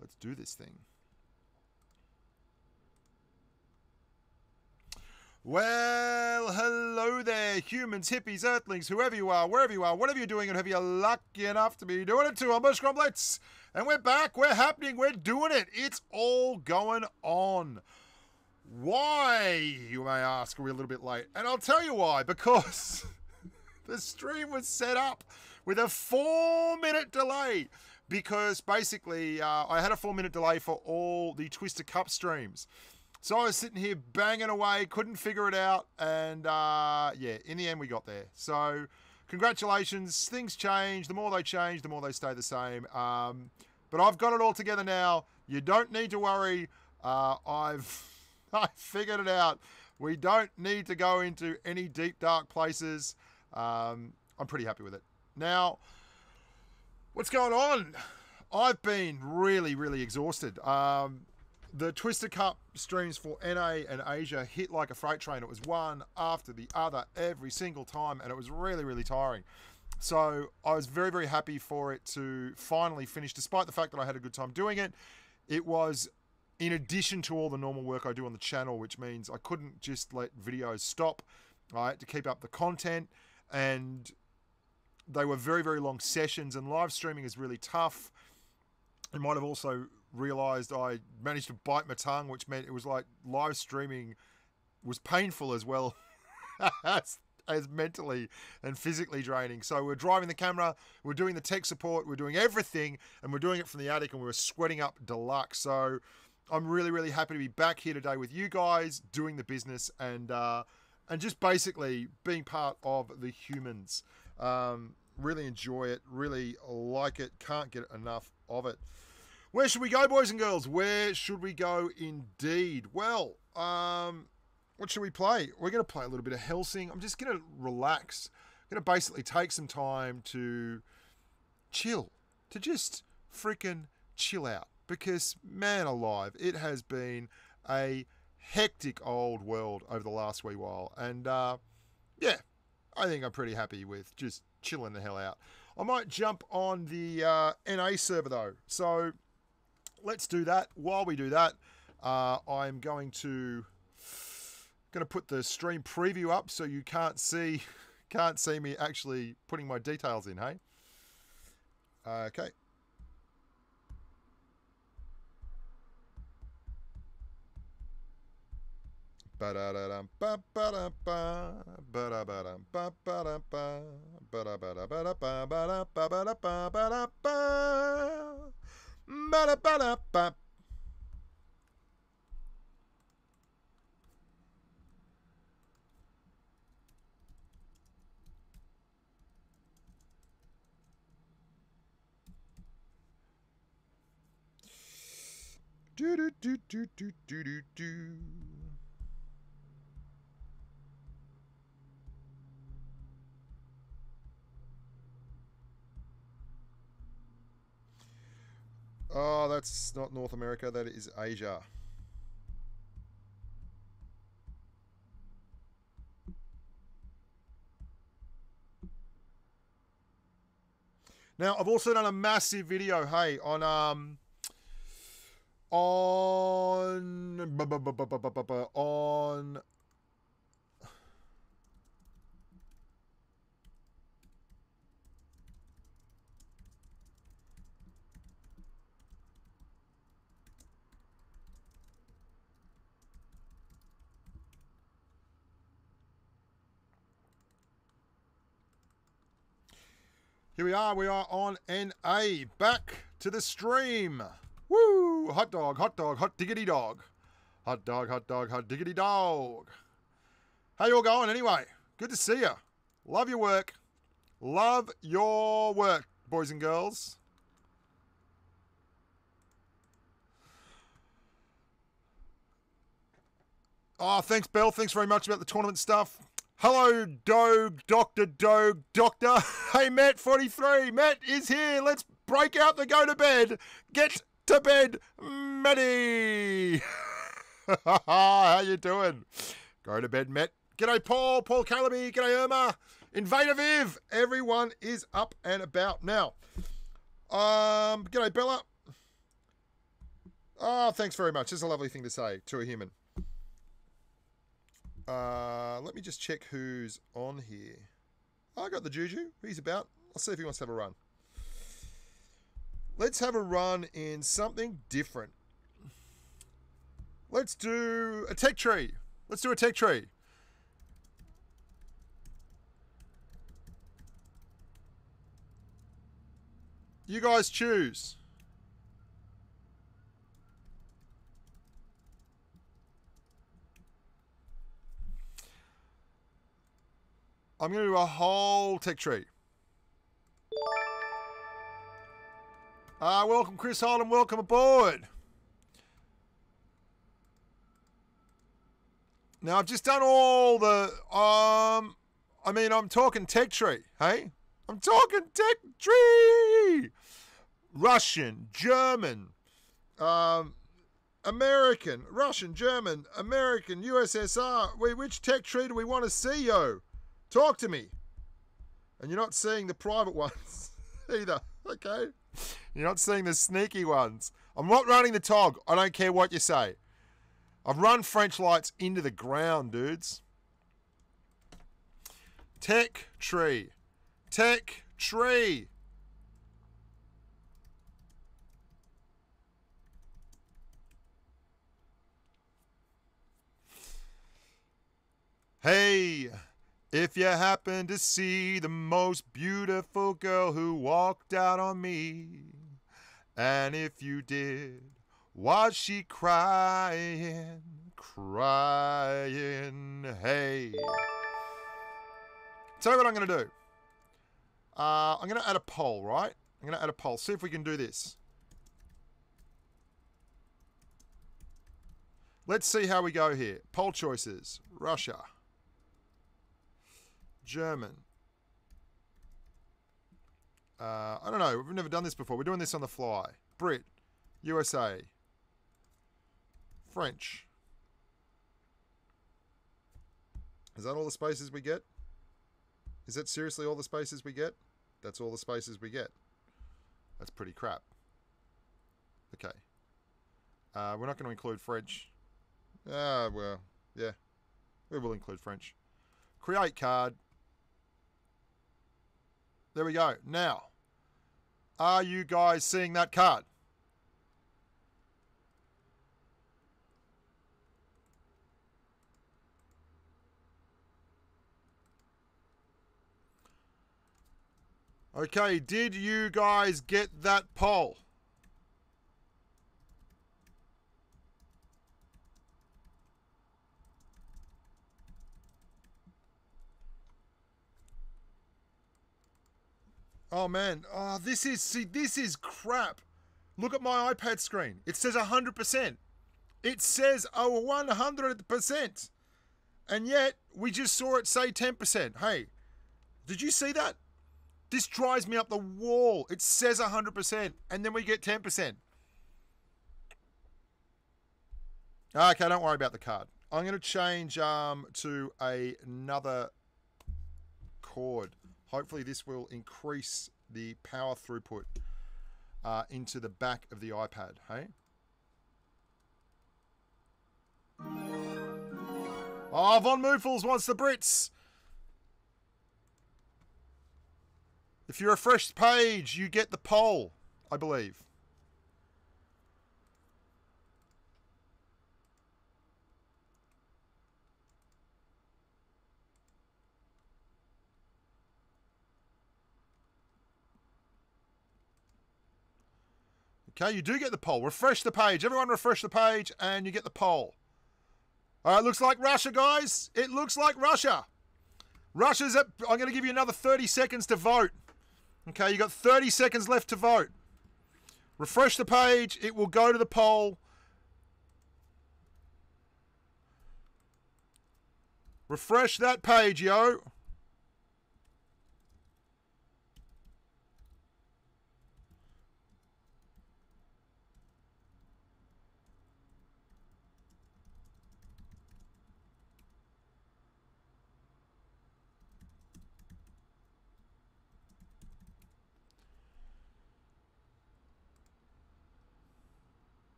Let's do this thing. Well, hello there, humans, hippies, earthlings, whoever you are, wherever you are, whatever you're doing, and whoever you're lucky enough to be doing it to. I'm Bushka, Blitz, and we're back, we're happening, we're doing it. It's all going on. Why, you may ask, are we a little bit late? And I'll tell you why, because the stream was set up with a 4-minute delay, because basically I had a 4-minute delay for all the Twister Cup streams. So I was sitting here banging away, couldn't figure it out, and yeah, in the end we got there. So congratulations, things change. The more they change, the more they stay the same. But I've got it all together now. You don't need to worry. I figured it out. We don't need to go into any deep, dark places. I'm pretty happy with it. Now, what's going on? I've been really, really exhausted. The Twister Cup streams for NA and Asia hit like a freight train. It was one after the other every single time, and it was really, really tiring. So I was very, very happy for it to finally finish, despite the fact that I had a good time doing it. It was in addition to all the normal work I do on the channel, which means I couldn't just let videos stop. I had to keep up the content, and they were very, very long sessions, and live streaming is really tough. You might have also realized I managed to bite my tongue, which meant it was like live streaming was painful as well as mentally and physically draining. So we're driving the camera, we're doing the tech support, we're doing everything, and we're doing it from the attic, and we were sweating up deluxe. So I'm really, really happy to be back here today with you guys, doing the business, and just basically being part of the humans. Really enjoy it, really like it, can't get enough of it. Where should we go, boys and girls? Where should we go indeed? Well, what should we play? We're going to play a little bit of Helsing. I'm just going to relax. I'm going to basically take some time to chill, to just freaking chill out. Because, man alive, it has been a hectic old world over the last wee while. And, yeah, I think I'm pretty happy with just chilling the hell out. I might jump on the NA server, though. So let's do that. While we do that, I'm going to put the stream preview up so you can't see me actually putting my details in. Hey, okay. Do do do do do do do do. Oh, that's not North America, that is Asia. Now, I've also done a massive video, hey, on here we are on NA, back to the stream. Woo! Hot dog, hot diggity dog. Hot dog, hot diggity dog. How you all going anyway? Good to see you. Love your work. Love your work, boys and girls. Oh, thanks, Belle. Thanks very much about the tournament stuff. Hello, Dogue, Doctor. Hey, Matt43. Matt is here. Let's break out the go to bed. Get to bed, Matty. How you doing? Go to bed, Matt. G'day, Paul Calaby. G'day, Irma. Invader Viv. Everyone is up and about. Now, G'day, Bella. Oh, thanks very much. It's a lovely thing to say to a human. Let me just check who's on here. Oh, I got the Juju. He's about. I'll see if he wants to have a run. Let's have a run in something different. Let's do a tech tree. Let's do a tech tree. You guys choose. I'm going to do a whole tech tree. Welcome, Chris Holden. Welcome aboard. Now, I've just done all the... I'm talking tech tree, hey? I'm talking tech tree! Russian, German, American, Russian, German, American, USSR. Which tech tree do we want to see, yo? Talk to me. And you're not seeing the private ones either, okay? You're not seeing the sneaky ones. I'm not running the tog. I don't care what you say. I've run French lights into the ground, dudes. Tech tree. Tech tree. Hey, if you happen to see the most beautiful girl who walked out on me, and if you did, was she crying, crying? Hey. Tell you what I'm going to do. I'm going to add a poll, right? I'm going to add a poll. See if we can do this. Let's see how we go here. Poll choices. Russia. German. I don't know. We've never done this before. We're doing this on the fly. Brit. USA. French. Is that all the spaces we get? Is that seriously all the spaces we get? That's all the spaces we get. That's pretty crap. Okay. We're not going to include French. Well, yeah. We will include French. Create card. There we go. Now, are you guys seeing that card? Okay, did you guys get that poll? Oh man, this is crap. Look at my iPad screen. It says 100%. It says 100%. And yet, we just saw it say 10%. Hey, did you see that? This drives me up the wall. It says 100%, and then we get 10%. Okay, don't worry about the card. I'm going to change to another chord. Hopefully this will increase the power throughput into the back of the iPad, hey? Oh, Von Moofels wants the Brits. If you refresh the page, you get the poll, I believe. Okay, you do get the poll. Refresh the page. Everyone refresh the page and you get the poll. All right, looks like Russia, guys. It looks like Russia. Russia's at... I'm going to give you another 30 seconds to vote. Okay, you got 30 seconds left to vote. Refresh the page. It will go to the poll. Refresh that page, yo.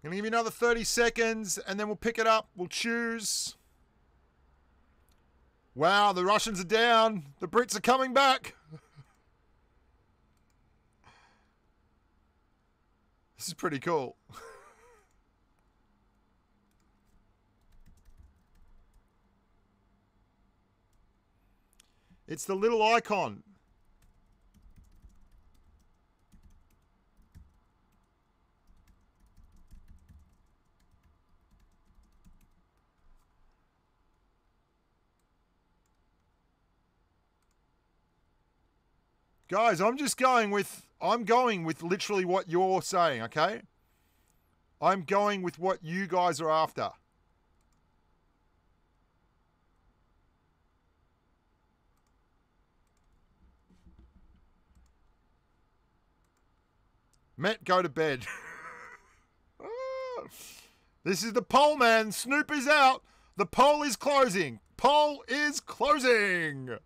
Gonna give you another 30 seconds and then we'll pick it up. We'll choose. Wow, the Russians are down. The Brits are coming back. This is pretty cool. It's the little icon. Guys, I'm going with literally what you're saying, okay? I'm going with what you guys are after. Matt, go to bed. This is the poll, man. Snoop is out. The poll is closing. Poll is closing.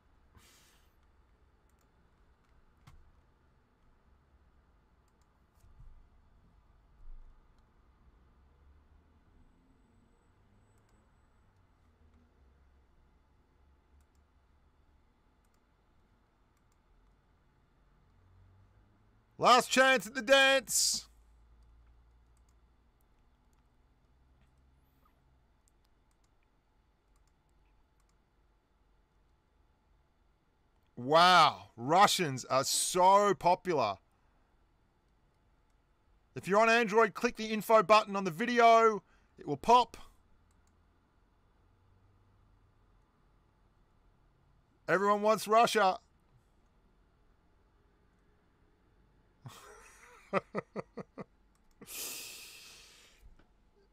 Last chance at the dance. Wow, Russians are so popular. If you're on Android, click the info button on the video. It will pop. Everyone wants Russia.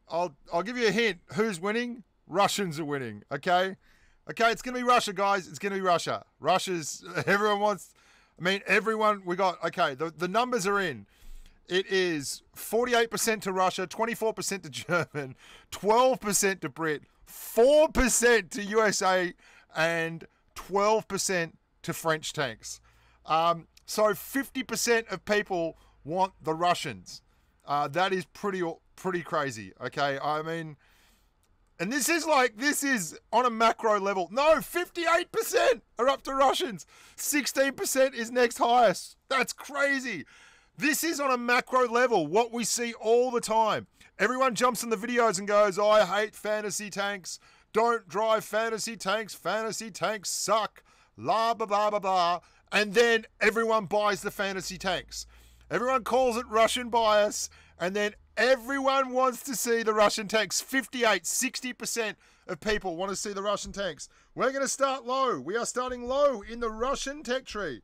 I'll give you a hint. Who's winning? Russians are winning. Okay? Okay, it's going to be Russia, guys. It's going to be Russia. Everyone wants, everyone, we got, okay, the numbers are in. It is 48% to Russia, 24% to German, 12% to Brit, 4% to USA, and 12% to French tanks. So 50% of people want the Russians. That is pretty crazy, okay? And this is on a macro level. No, 58% are up to Russians. 16% is next highest. That's crazy. This is on a macro level, what we see all the time. Everyone jumps in the videos and goes, oh, I hate fantasy tanks. Don't drive fantasy tanks. Fantasy tanks suck. Blah, blah, blah, blah, blah. And then everyone buys the fantasy tanks. Everyone calls it Russian bias, and then everyone wants to see the Russian tanks. 60% of people want to see the Russian tanks. We're going to start low. We are starting low in the Russian tech tree.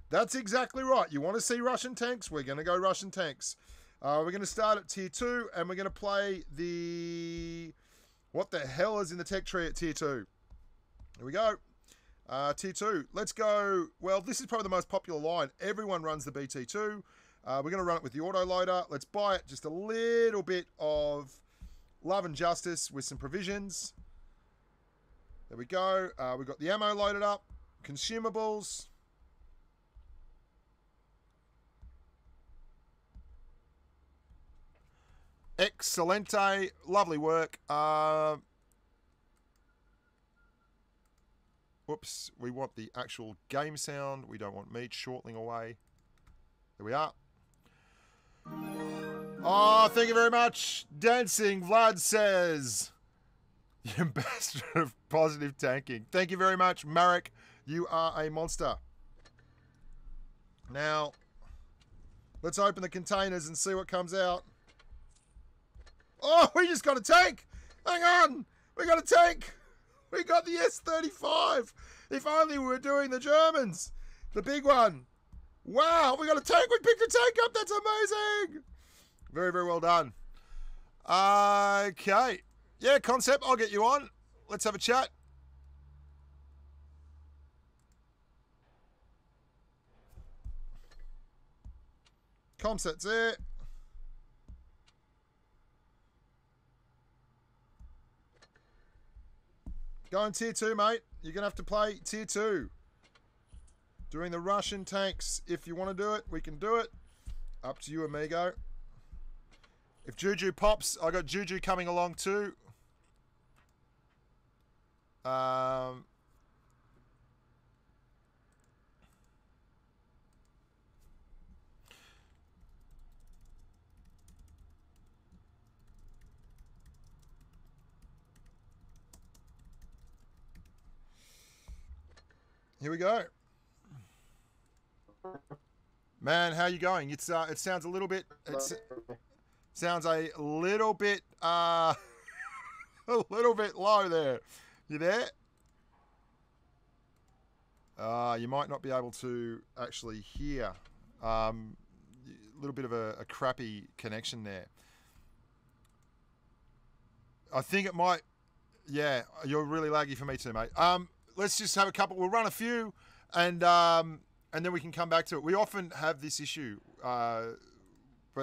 That's exactly right. You want to see Russian tanks? We're going to go Russian tanks. We're going to start at tier 2, and we're going to play the... What the hell is in the tech tree at tier 2? Here we go. Tier 2. Let's go... Well, this is probably the most popular line. Everyone runs the BT2. We're going to run it with the autoloader. Let's buy it. Just a little bit of love and justice with some provisions. There we go. We've got the ammo loaded up. Consumables. Excelente. Lovely work. Whoops. We want the actual game sound. We don't want me chortling away. There we are. Oh, thank you very much. Dancing Vlad says, the ambassador of positive tanking. Thank you very much, Marek. You are a monster. Now, let's open the containers and see what comes out. Oh, we just got a tank. Hang on. We got a tank. We got the S-35. If only we were doing the Germans. The big one. Wow, we got a tank. We picked a tank up. That's amazing. Very, very well done. Okay. Yeah, Concep, I'll get you on. Let's have a chat. Concept's there. Going tier 2, mate. You're going to have to play tier 2. Doing the Russian tanks. If you want to do it, we can do it. Up to you, amigo. If Juju pops, I got Juju coming along too. Here we go. Man, how you going? It sounds a little bit sounds a little bit a little bit low there. You there? You might not be able to actually hear. A little bit of a crappy connection there. I think it might. Yeah, you're really laggy for me too, mate. Let's just have a couple. We'll run a few, and then we can come back to it. We often have this issue, but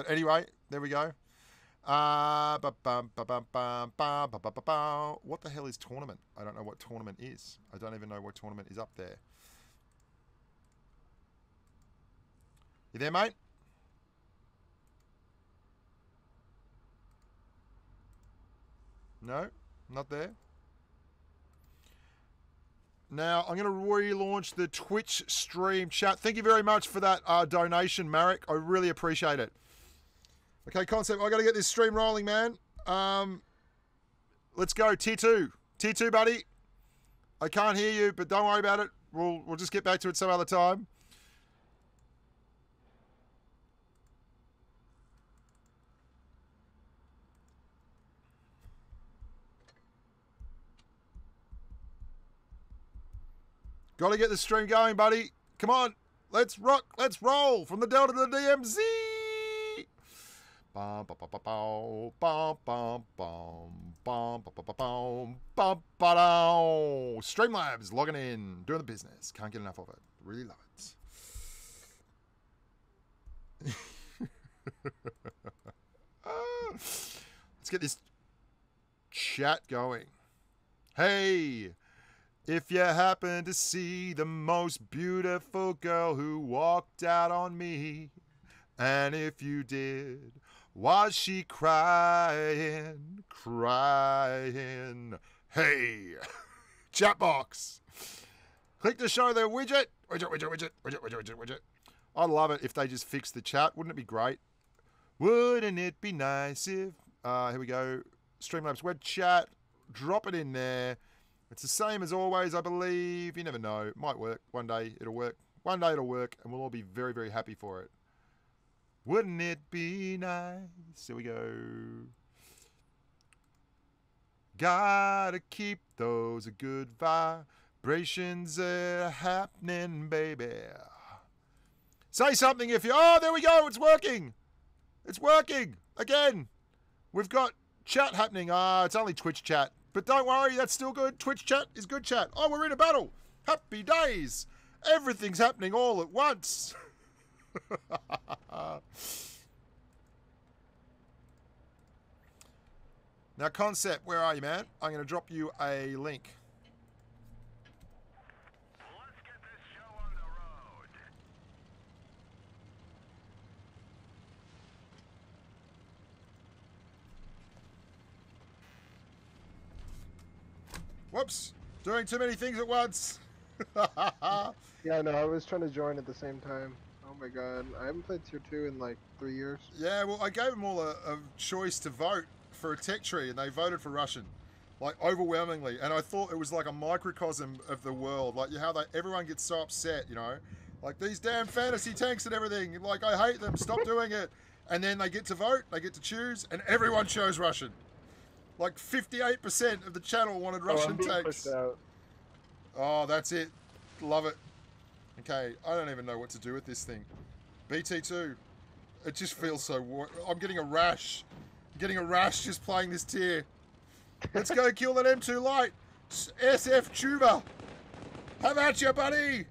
anyway, there we go. What the hell is tournament? I don't know what tournament is. I don't even know what tournament is up there. You there, mate? No, not there. Now, I'm going to relaunch the Twitch stream chat. Thank you very much for that donation, Marek. I really appreciate it. Okay, Concep, I got to get this stream rolling, man. Let's go, Tier 2. Tier 2, buddy. I can't hear you, but don't worry about it. We'll just get back to it some other time. Got to get the stream going, buddy. Come on. Let's rock. Let's roll from the Delta to the DMZ. Streamlabs logging in, doing the business. Can't get enough of it. Really love it. Let's get this chat going. Hey. If you happen to see the most beautiful girl who walked out on me, and if you did, was she crying, crying? Hey, chat box. Click to show the widget. Widget. I love it if they just fix the chat. Wouldn't it be great? Wouldn't it be nice if... here we go. Streamlabs web chat. Drop it in there. It's the same as always, I believe. You never know. It might work. One day it'll work. One day it'll work, and we'll all be very, very happy for it. Wouldn't it be nice? Here we go. Gotta keep those good vibrations happening, baby. Say something if you... Oh, there we go. It's working. It's working. Again. We've got chat happening. It's only Twitch chat. But don't worry, that's still good. Twitch chat is good chat. Oh, we're in a battle. Happy days. Everything's happening all at once. Now, Concep, where are you, man? I'm going to drop you a link. Let's get this show on the road. Whoops. Doing too many things at once. Yeah, no, I was trying to join at the same time. Oh my god, I haven't played Tier 2 in like 3 years. Yeah, well, I gave them all a choice to vote for a tech tree, and they voted for Russian, like overwhelmingly. And I thought it was like a microcosm of the world, like how everyone gets so upset, you know, like these damn fantasy tanks and everything. Like I hate them. Stop doing it. And then they get to vote, they get to choose, and everyone chose Russian. Like 58% of the channel wanted Russian tanks. Oh, that's it. Love it. Okay, I don't even know what to do with this thing. BT2. It just feels so... I'm getting a rash. I'm getting a rash just playing this tier. Let's go kill that M2 Light. SF Tuba. Have at you, buddy.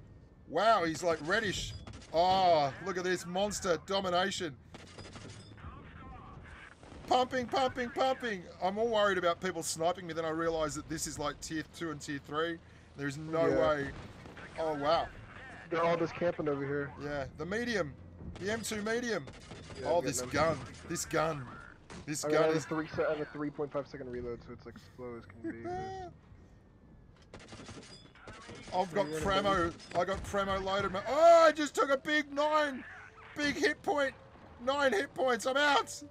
Wow, he's like reddish. Oh, look at this monster domination. Pumping, pumping, pumping. I'm all worried about people sniping me. Then I realise that this is like tier 2 and tier 3. There's no way. Oh, wow. They're all just camping over here. Yeah, the medium. The M2 medium. Yeah, oh, this gun. This gun. This I mean, I gun have is... I have a 3.5-second reload, so it's like slow as can be. I've got Premo. I got Premo loaded. Oh, I just took a big hit point. 9 hit points. I'm out.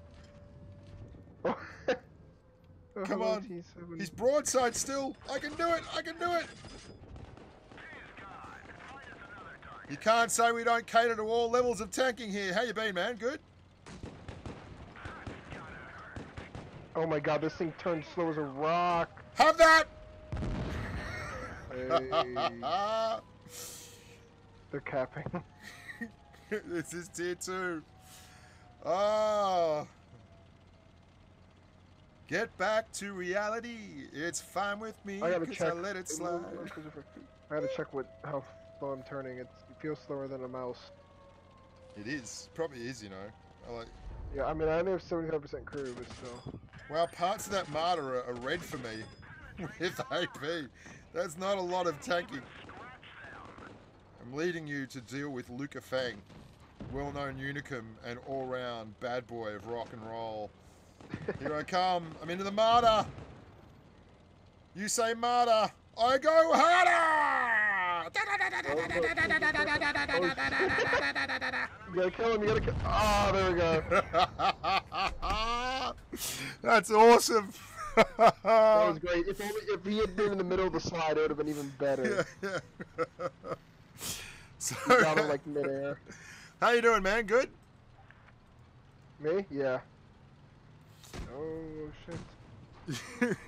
Oh, Come hello, on. T7. He's broadside still. I can do it. I can do it. You can't say we don't cater to all levels of tanking here. How you been, man? Good? Oh my god, this thing turns slow as a rock. Have that! Hey. They're capping. This is tier 2. Oh. Get back to reality. It's fine with me I gotta because check. I let it slide. I gotta check how slow I'm turning. It feels slower than a mouse. It is. Probably is, you know. I like... Yeah, I mean, I only have 75% crew, but still. Well, parts of that martyr are red for me with AP. That's not a lot of tanking. I'm leading you to deal with Luca Fang, well-known unicum and all-round bad boy of rock and roll. Here I come. I'm into the martyr. You say martyr. I go harder! You gotta kill him, you gotta kill. Oh, there we go. That's awesome. That was great. If he had been in the middle of the slide, it would have been even better. Yeah. So, You got him like midair. how you doing, man? Good? Me? Yeah. Oh, shit.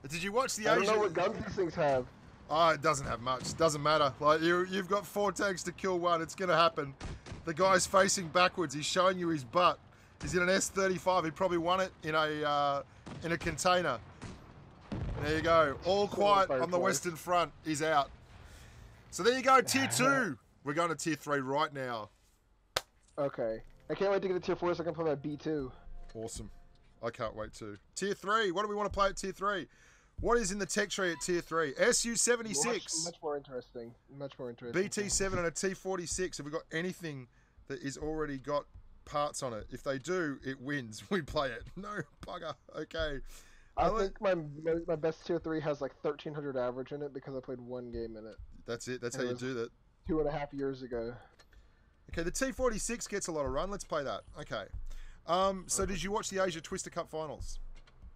Did you watch the I Asian... don't know what guns these things have. Oh, it doesn't have much. Doesn't matter. Like you've got 4 tanks to kill one. It's gonna happen. The guy's facing backwards. He's showing you his butt. He's in an S35. He probably won it in a container. There you go. All quiet on the Western Front. He's out. So there you go. Tier 2. We're going to tier 3 right now. Okay. I can't wait to get to tier 4 so I can play my B2. Awesome. I can't wait to. Tier 3. What do we want to play at tier 3? What is in the tech tree at tier 3? SU-76. Much more interesting. Much more interesting. BT-7 and a T-46. Have we got anything that is already got parts on it? If they do, it wins. We play it. No, bugger. Okay. I think my best tier 3 has like 1,300 average in it because I played 1 game in it. That's it. That's how you do that. 2.5 years ago. Okay, the T-46 gets a lot of run. Let's play that. Okay. So did you watch the Asia Twister Cup finals?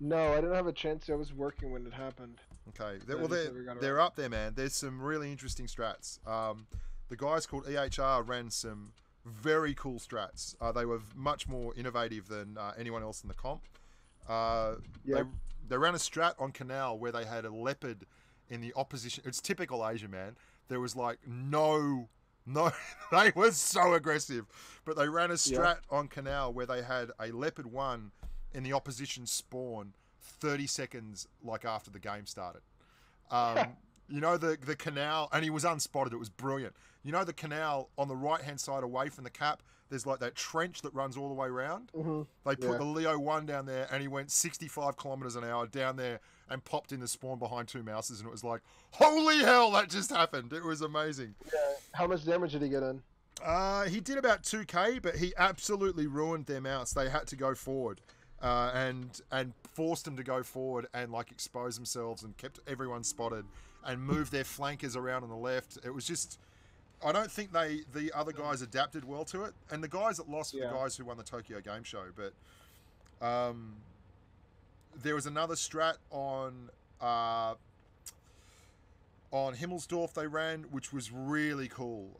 No, I didn't have a chance to. I was working when it happened. Okay. They're up there, man. There's some really interesting strats. The guys called EHR ran some very cool strats. They were much more innovative than anyone else in the comp. They ran a strat on Canal where they had a leopard in the opposition. It's typical Asia, man. There was like no, they were so aggressive. But they ran a strat on Canal where they had a leopard 1 in the opposition spawn 30 seconds like after the game started. You know, the canal, and he was unspotted. It was brilliant. You know, the canal on the right-hand side away from the cap, there's like that trench that runs all the way around. Mm-hmm. They put the Leo 1 down there, and he went 65 kilometers an hour down there and popped in the spawn behind 2 mouses, and it was like, holy hell, that just happened. It was amazing. Yeah. How much damage did he get in? He did about 2k, but he absolutely ruined their mounts. They had to go forward. And forced them to go forward and like expose themselves and kept everyone spotted and moved their flankers around on the left. It was just, I don't think the other guys adapted well to it. And the guys that lost were the guys who won the Tokyo Game Show. But there was another strat on Himmelsdorf they ran, which was really cool.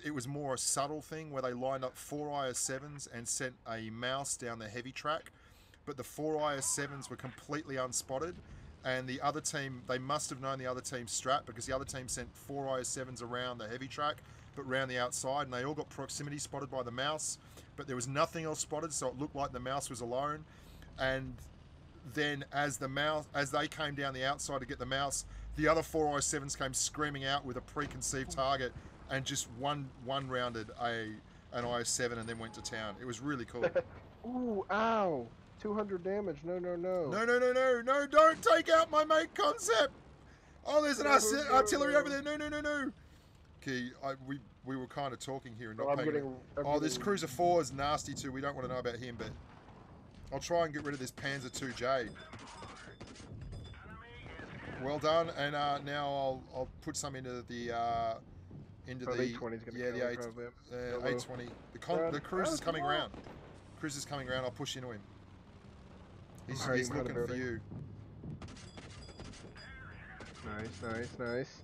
It was more a subtle thing where they lined up 4 IS-7s and sent a mouse down the heavy track, but the 4 IS-7s were completely unspotted, and the other team, they must have known the other team's strat because the other team sent 4 IS-7s around the heavy track, but round the outside, and they all got proximity spotted by the mouse, but there was nothing else spotted, so it looked like the mouse was alone. And then as they came down the outside to get the mouse, the other 4 IS-7s came screaming out with a preconceived target and just one-rounded an IS-7 and then went to town. It was really cool. Ooh, ow. 200 damage. No. No, don't take out my mate Concep. Oh, there's an artillery over there. No. Okay, we were kind of talking here and not paying. This Cruiser 4 is nasty too. We don't want to know about him, but I'll try and get rid of this Panzer 2J. Well done, and now I'll put some into the The 820's gonna kill him, probably. 820. The cruise is coming around. Cruise is coming around. I'll push into him. He's looking for you. Nice.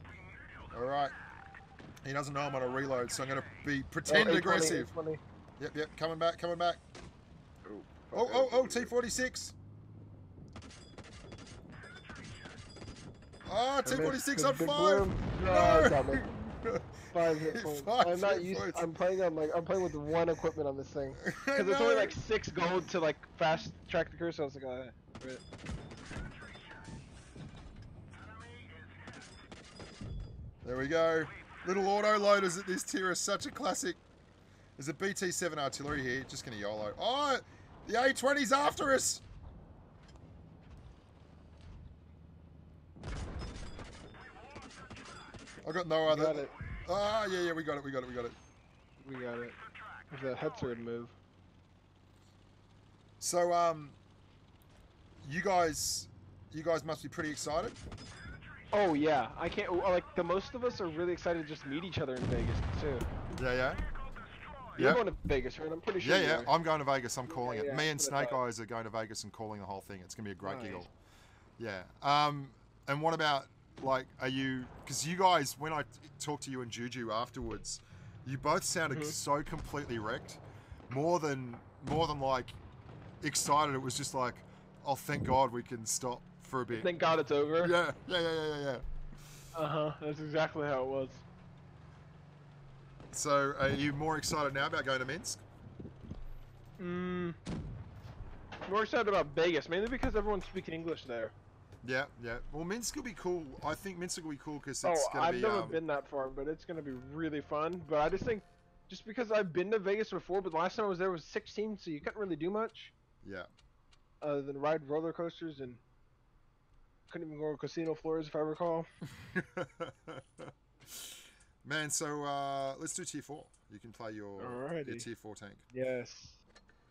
All right. He doesn't know I'm on a reload, so I'm going to be pretend aggressive. 820. Yep. Coming back. Oh, T46. Oh, T46 on 5. No. 5 hit points. I'm not used. I'm playing with one equipment on this thing because it's only like 6 gold to like fast track the curse. So I was like, right. There we go. Little auto loaders at this tier are such a classic. There's a BT7 artillery here. Just gonna YOLO. Oh, the A20's after us. I got no other. Got it. Ah, yeah, we got it. We got it. It's a Hetzer move. So, you guys must be pretty excited. Oh yeah, I can't. Like the most of us are really excited to just meet each other in Vegas too. Yeah. You're going to Vegas, right? I'm pretty sure. Yeah. I'm going to Vegas. I'm calling it. Yeah, Me and Snake Eyes are going to Vegas and calling the whole thing. It's gonna be a great giggle. Yeah. And what about like, are you? Because you guys, when I talked to you and Juju afterwards, you both sounded so completely wrecked. More than like excited. It was just like, oh, thank God we can stop for a bit. Thank God it's over. Yeah. That's exactly how it was. So, are you more excited now about going to Minsk? More excited about Vegas, mainly because everyone's speaking English there. Yeah. Well, Minsk will be cool. I think Minsk will be cool because it's going to be... I've never been that far, but it's going to be really fun. But I just think, just because I've been to Vegas before, but the last time I was there was 16, so you couldn't really do much. Yeah. Other than ride roller coasters, and couldn't even go to casino floors, if I recall. Man, so let's do tier 4. You can play your tier 4 tank. Yes.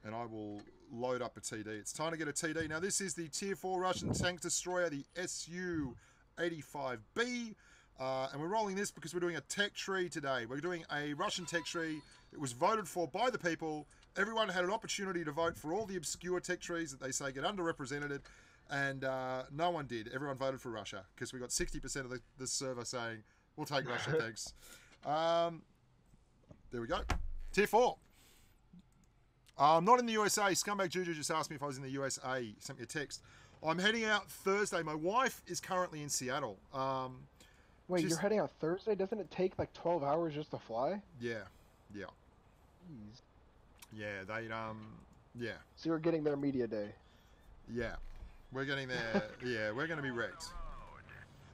And I will load up a TD. It's time to get a TD. Now, this is the tier 4 Russian tank destroyer, the Su-85B. And we're rolling this because we're doing a tech tree today. We're doing a Russian tech tree. It was voted for by the people. Everyone had an opportunity to vote for all the obscure tech trees that they say get underrepresented. And no one did. Everyone voted for Russia because we got 60% of the server saying, we'll take Russia, thanks. There we go. Tier 4. I'm not in the USA. Scumbag Juju just asked me if I was in the USA. He sent me a text. I'm heading out Thursday. My wife is currently in Seattle. Wait, you're heading out Thursday? Doesn't it take like 12 hours just to fly? Yeah. Jeez. Yeah, yeah. So you're getting there media day? Yeah. We're getting there. Yeah, we're going to be wrecked.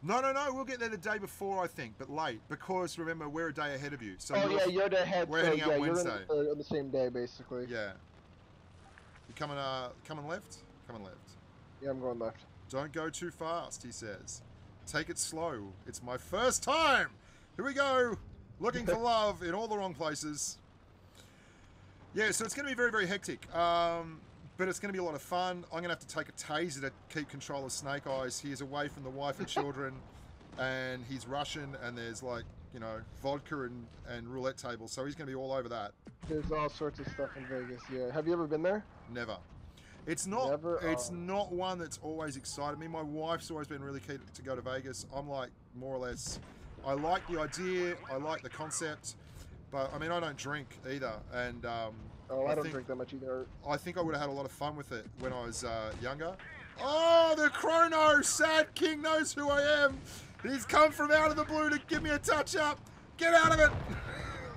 No. We'll get there the day before, I think, but late because remember we're a day ahead of you. So you're ahead. We're heading out Wednesday. You're on the same day, basically. Yeah. You coming left? Coming left. Yeah, I'm going left. Don't go too fast, he says. Take it slow. It's my first time. Here we go. Looking for love in all the wrong places. Yeah, so it's going to be very, very hectic. But it's going to be a lot of fun. I'm going to have to take a taser to keep control of Snake Eyes. He is away from the wife and children, and he's Russian, and there's like, you know, vodka and roulette tables, so he's going to be all over that. There's all sorts of stuff in Vegas, yeah. Have you ever been there? Never. It's not not one that's always excited me. My wife's always been really keen to go to Vegas. I'm like, more or less, I like the idea, I like the concept, but I mean, I don't drink either, and I don't drink that much either. I think I would have had a lot of fun with it when I was younger. Oh, the Chrono! Sad King knows who I am. He's come from out of the blue to give me a touch-up. Get out of it!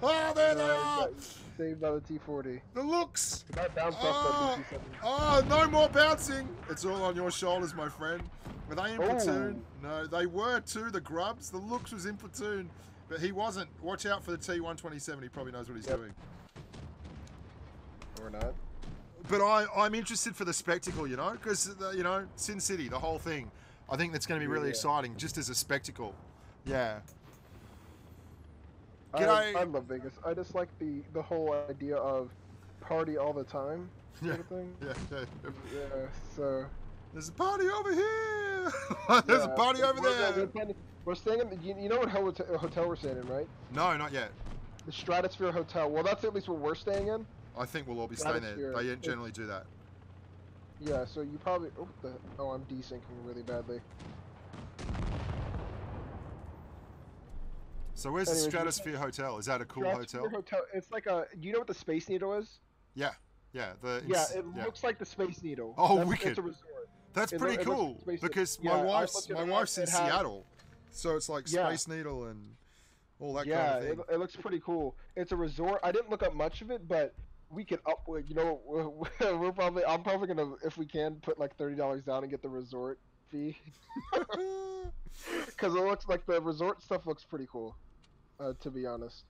Oh, there they are! Saved by the T40. The looks! Off the oh, no more bouncing! It's all on your shoulders, my friend. Were they in platoon? No, they were too, the grubs. The looks was in platoon, but he wasn't. Watch out for the T127. He probably knows what he's doing. Or not. But I'm interested for the spectacle, you know, because, you know, Sin City, the whole thing. I think that's going to be really exciting, just as a spectacle. Yeah. I love Vegas. I just like the whole idea of party all the time. sort of thing. Yeah, so... There's a party over here! There's a party over there! We're staying in the... You know what hotel we're staying in, right? No, not yet. The Stratosphere Hotel. Well, that's at least what we're staying in. I think we'll all be staying there. They generally do that. Yeah, so you probably... Oh, I'm desyncing really badly. So where's the Stratosphere Hotel? Is that a cool hotel? It's like a... Do you know what the Space Needle is? Yeah. Yeah. It looks like the Space Needle. Oh, wicked. It's a resort. That's pretty cool because my wife's in Seattle. So it's like Space Needle and all that kind of thing. It looks pretty cool. It's a resort. I didn't look up much of it, but we could you know, I'm probably gonna, if we can, put like $30 down and get the resort fee. Because it looks like the resort stuff looks pretty cool, to be honest.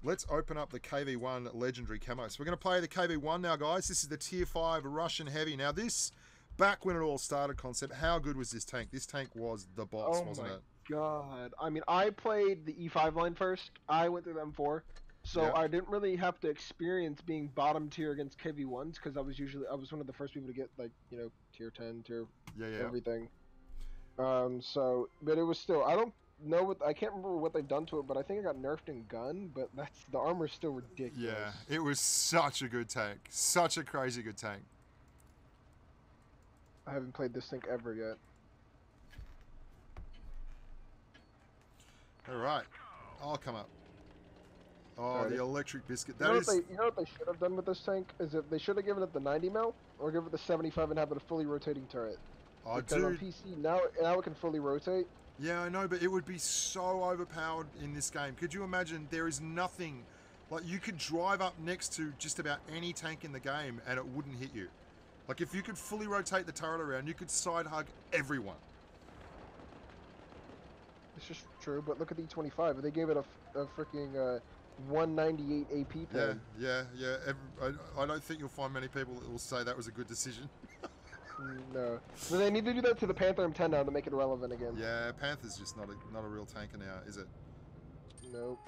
Let's open up the KV-1 Legendary Camo. So we're going to play the KV-1 now, guys. This is the Tier 5 Russian Heavy. Now this, back when it all started, Concep, how good was this tank? This tank was the boss, wasn't it? Oh my god. I mean, I played the E5 line first. I went through the M4. So I didn't really have to experience being bottom tier against KV-1s because I was one of the first people to get, like, you know, tier 10, tier everything. So, but it was still, I can't remember what they've done to it, but I think it got nerfed in gun, but the armor's still ridiculous. Yeah, it was such a good tank. Such a crazy good tank. I haven't played this tank ever yet. Alright, I'll come up. Oh, the electric biscuit. You know what they should have done with this tank? Is that they should have given it the 90 mil, or give it the 75 and have it a fully rotating turret. Oh, because on PC, now it can fully rotate. Yeah, I know, but it would be so overpowered in this game. Could you imagine? There is nothing, like, you could drive up next to just about any tank in the game and it wouldn't hit you. Like, if you could fully rotate the turret around, you could side hug everyone. It's just true, but look at the E25. They gave it a freaking 198 AP pen. Yeah. I don't think you'll find many people that will say that was a good decision. No. So they need to do that to the Panther M10 now to make it relevant again. Yeah, Panther's just not a real tanker now, is it? Nope.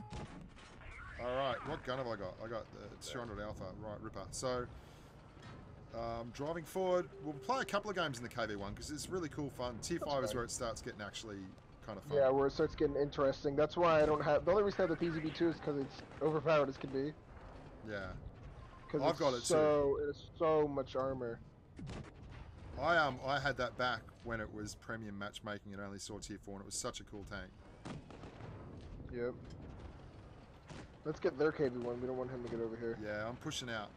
Alright, what gun have I got? I got the 200 Alpha. Right, Ripper. So, driving forward, we'll play a couple of games in the KV-1 because it's really cool fun. Tier 5 is where it starts getting actually kind of fun. Yeah, where it starts getting interesting. That's why I don't have... The only reason I have the PZB-2 is because it's overpowered as can be. Yeah. Because I've got it too. It's so much armor. I had that back when it was premium matchmaking and only saw Tier 4 and it was such a cool tank. Yep. Let's get their KV-1. We don't want him to get over here. Yeah, I'm pushing out.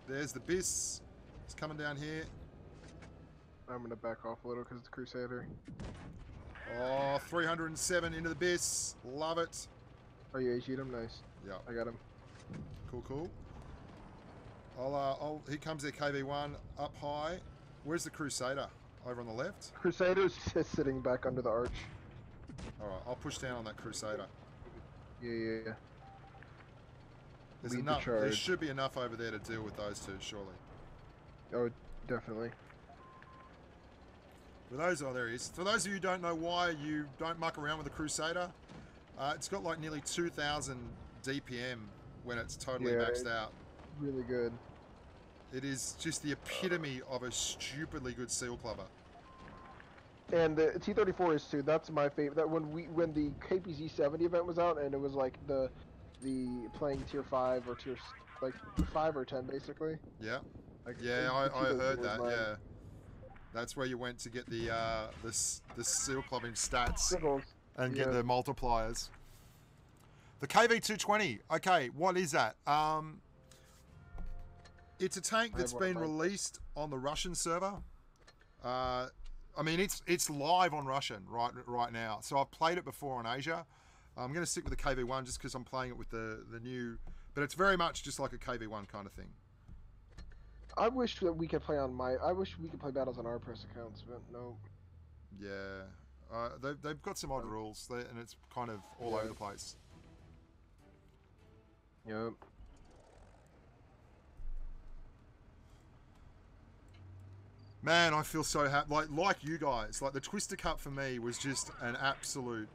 There's the BIS. It's coming down here. I'm going to back off a little because it's Crusader. Oh, 307 into the BIS. Love it. Oh, you AG'd him? Nice. Yeah. I got him. Cool. Here comes their KV-1 up high. Where's the Crusader? Over on the left? Crusader's just sitting back under the arch. Alright, I'll push down on that Crusader. Yeah. There's enough. There should be enough over there to deal with those two, surely. Oh, definitely. There he is. For those of you who don't know why you don't muck around with the Crusader, it's got like nearly 2,000 DPM when it's totally maxed out. Really good. It is just the epitome of a stupidly good seal clubber. And the T-34 is too. That's my favorite. That when the KPZ 70 event was out, and it was like the playing tier 5 or tier 5 or 10 basically. Yeah. Like, I heard that. Yeah. That's where you went to get the seal clubbing stats and get the multipliers. The KV-220. Okay, what is that? It's a tank that's been released on the Russian server. I mean, it's live on Russian right now. So I've played it before on Asia. I'm going to stick with the KV-1 just because I'm playing it with the new... But it's very much just like a KV-1 kind of thing. I wish that we could play I wish we could play battles on our press accounts, but no. Yeah. They've got some odd rules, and it's kind of all over the place. Yep. Man, I feel so happy. Like you guys, like the Twister Cup for me was just an absolute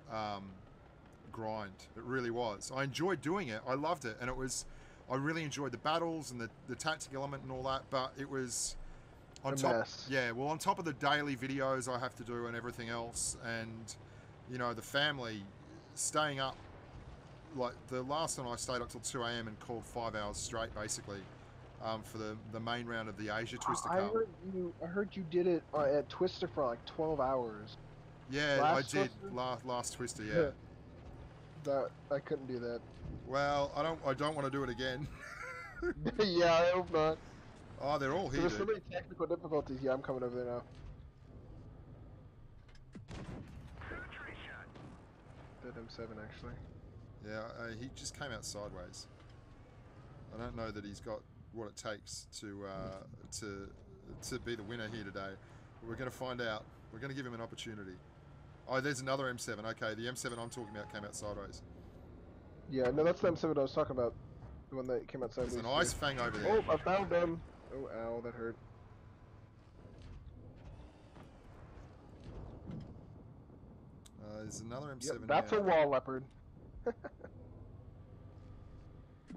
grind. It really was. I enjoyed doing it. I loved it, and it was. I really enjoyed the battles and the tactic element and all that, but it was on A top. mess. Yeah, well, on top of the daily videos I have to do and everything else, and you know, the family staying up. Like the last one, I stayed up till 2 a.m. and called 5 hours straight, basically, for the main round of the Asia Twister Cup. I heard you did it at Twister for like 12 hours. Yeah, Last I did Twister? last Twister. Yeah. That I couldn't do that. Well, I don't want to do it again. Yeah, I hope not. Oh, they're all here, There's so dude. many technical difficulties. Yeah, I'm coming over there now. That M7 actually. Yeah, he just came out sideways. I don't know that he's got what it takes to be the winner here today. We're going to find out. We're going to give him an opportunity. Oh, there's another M7. Okay, the M7 I'm talking about came out sideways. Yeah, no, that's the M7 I was talking about. The one that came out sideways. There's an ice fang over there. Oh, I found him. Oh, ow, that hurt. There's another M7 Yep, that's here. a wall leopard.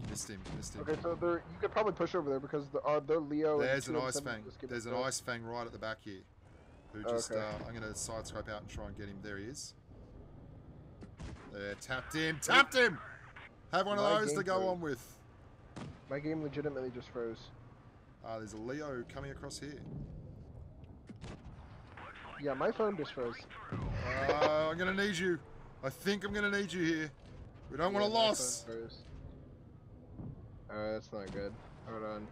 Missed him. Okay, so you could probably push over there because the Leo. There's an and ice 2M7 fang. just give There's it an a- ice fang right at the back here. Who just? Okay. I'm going to side scope out and try and get him. There he is. There, tapped him. Tapped him. Have one of My those to game go froze. on with. My game legitimately just froze. There's a Leo coming across here. Yeah, my phone just froze. I'm going to need you. I think I'm going to need you here. We don't want a Yeah, my loss. phone froze. That's not good. Hold on.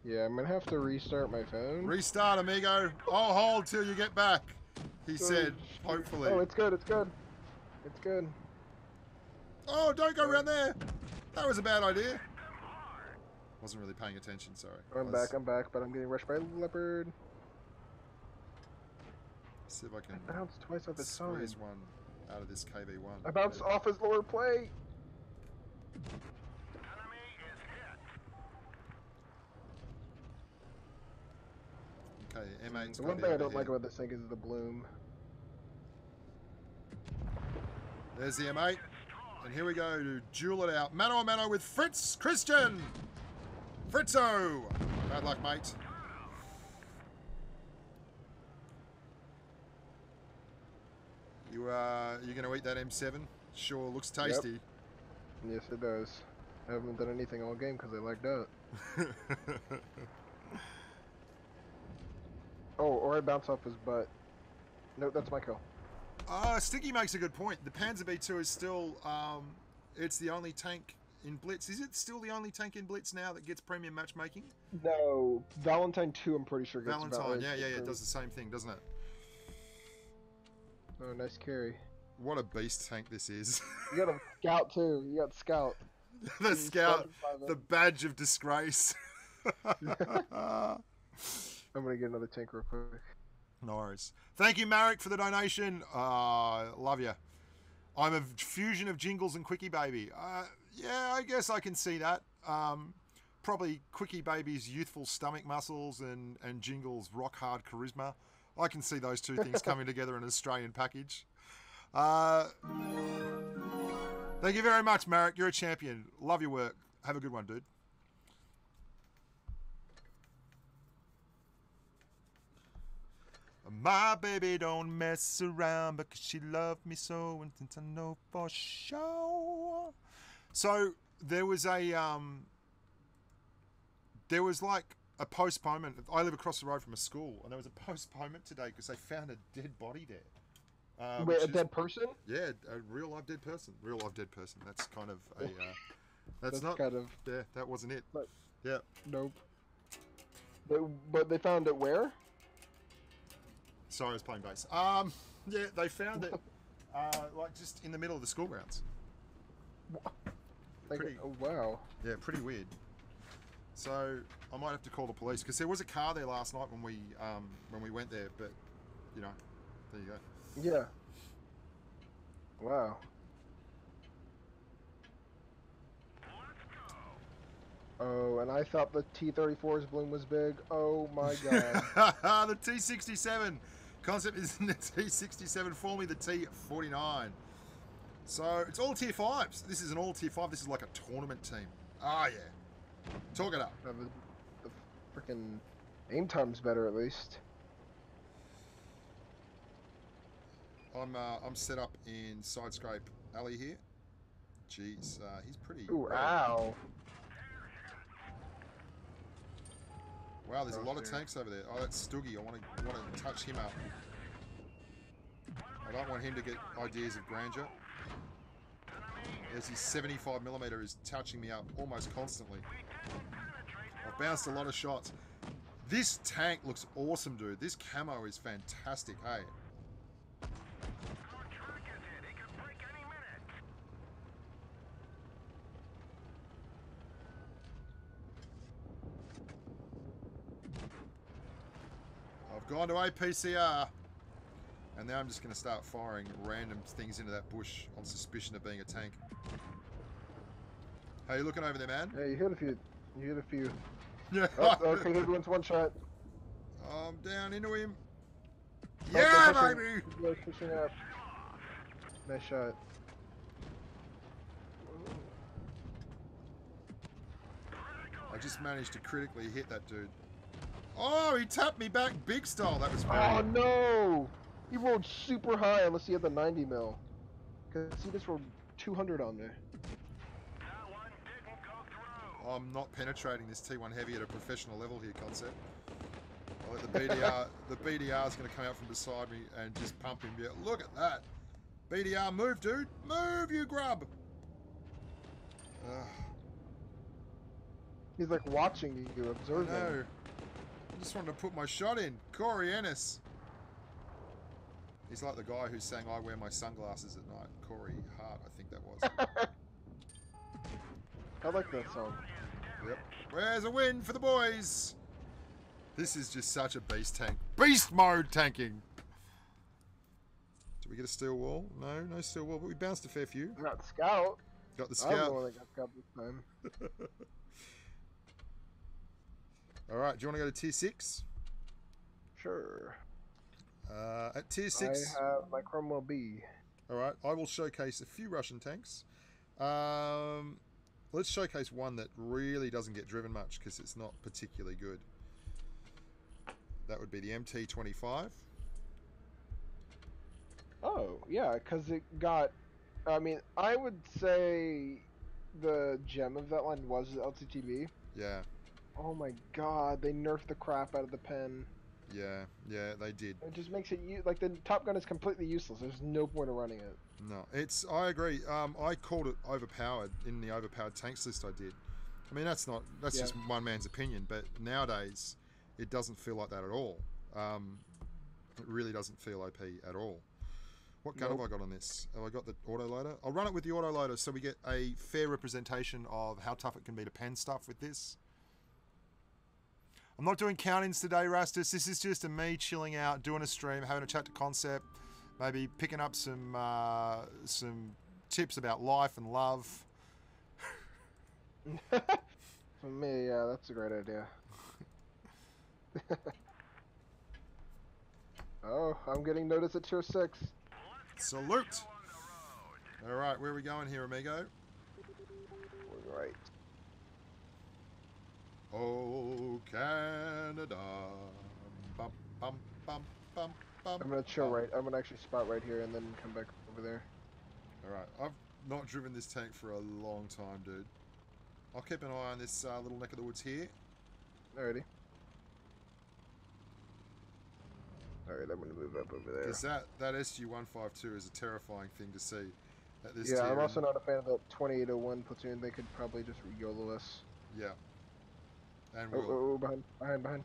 Yeah, I'm gonna have to restart my phone. Restart, amigo. I'll hold till you get back. He said, shoot. hopefully. Oh, it's good. It's good. It's good. Oh, don't go around there. That was a bad idea. Wasn't really paying attention, sorry. I'm back, but I'm getting rushed by a leopard. See if I can I bounced twice off his side. squeeze one out of this KV1. I bounced off his lower plate. Okay, M8's The got one the thing I upper don't like here. about this thing is the bloom. There's the M8. And here we go to duel it out. Mano a mano with Fritz Christian. Fritzo. Bad luck, mate. You're going to eat that M7? Sure, looks tasty. Yes, it does. I haven't done anything all game because I lagged out. Oh, or I bounce off his butt. No, that's my kill. Sticky makes a good point. The Panzer B2 is still, it's the only tank in Blitz. Is it still the only tank in Blitz now that gets premium matchmaking? No, Valentine 2 I'm pretty sure gets Valentine, yeah, it does the same thing, doesn't it? Oh, nice carry. What a beast tank this is. You got a scout too. You got scout. The scout, the badge of disgrace. I'm gonna get another tank real quick. No worries. Thank you, Marek, for the donation. Love you. I'm a fusion of Jingles and Quickie Baby. Yeah, I guess I can see that. Probably Quickie Baby's youthful stomach muscles and Jingles' rock hard charisma. I can see those two things coming together in an Australian package. Thank you very much, Marek. You're a champion. Love your work. Have a good one, dude. My baby don't mess around because she loved me so, and since I know for sure. So there was like a postponement. I live across the road from a school, and there was a postponement today because they found a dead body there. Wait, a which is- dead person? Yeah, a real live dead person. Real live dead person. That's kind of a. That's not. kind of. Yeah, that wasn't it. But- Yeah. Nope. But they found it where? Sorry, I was playing bass. Yeah, they found it, like just in the middle of the school grounds. Pretty- Oh wow. Yeah, pretty weird. So I might have to call the police because there was a car there last night when we went there. But you know, there you go. Yeah. Wow. Oh, and I thought the T-34's bloom was big. Oh my god. The T67. Concep is in the T67. For me, the T49. So it's all tier 5s. This is an all tier 5. This is like a tournament team. Ah, yeah. Talk it up. The freaking aim time's better at least. I'm set up in side scrape alley here. Jeez, he's pretty. Ooh, red. ow. Wow, there's a lot of tanks over there. Oh, that's Stoogie. I want to touch him up. I don't want him to get ideas of grandeur. There's his 75mm is touching me up almost constantly. I've bounced a lot of shots. This tank looks awesome, dude. This camo is fantastic, hey? I've gone to APCR. And now I'm just going to start firing random things into that bush on suspicion of being a tank. Hey, you looking over there, man? Yeah, you hit a few. You hit a few. Yeah. Oh, okay, here's one shot. I'm down into him. Oh, Yeah, they're baby! They're pushing up. Nice shot. I just managed to critically hit that dude. Oh, he tapped me back big style. That was Oh very... no! He rolled super high unless he had the 90 mil. Cause he just rolled 200 on there. I'm not penetrating this T1 heavy at a professional level here, Concep. I'll let the BDR... the BDR is going to come out from beside me and just pump him. Yeah, look at that. BDR, move, dude. Move, you grub. Ugh. He's like watching you, observing. No. I just wanted to put my shot in. Corey Ennis. He's like the guy who sang I Wear My Sunglasses at Night. Corey Hart, I think that was. I like that song. Yep. Where's a win for the boys? This is just such a beast tank. Beast mode tanking. Did we get a steel wall? No, no steel wall, but we bounced a fair few. We got Scout. Got the I'm the scout. one that got Scout this time. Alright, do you want to go to tier 6? Sure. At tier 6... I have my Cromwell B. Alright, I will showcase a few Russian tanks. Let's showcase one that really doesn't get driven much because it's not particularly good. That would be the MT-25. Oh, yeah, because it got... I mean, I would say the gem of that line was LTTB. Yeah. Oh my god, they nerfed the crap out of the pen. Yeah, yeah, they did. It just makes it... like, the Top Gun is completely useless. There's no point in running it. No, it's... I agree. I called it overpowered in the overpowered tanks list I did. I mean, that's not... That's just one man's opinion, but nowadays, it doesn't feel like that at all. It really doesn't feel OP at all. What gun have I got on this? Have I got the autoloader? I'll run it with the autoloader so we get a fair representation of how tough it can be to pen stuff with this. I'm not doing count-ins today, Rastus. This is just me chilling out, doing a stream, having a chat to Concep, maybe picking up some tips about life and love. For me, yeah, that's a great idea. Oh, I'm getting notice at tier 6. Salute! Alright, where are we going here, amigo? We're right. Oh, Canada. Bum, bum, bum, bum, bum, I'm gonna chill bum. right. I'm gonna actually spot right here and then come back over there. Alright, I've not driven this tank for a long time, dude. I'll keep an eye on this little neck of the woods here. Alrighty. Alright, I'm gonna move up over there. Because that SG-152 is a terrifying thing to see at this Yeah, tier. I'm also not a fan of that 2801 platoon. They could probably just YOLO us. Yeah. And Oh, behind.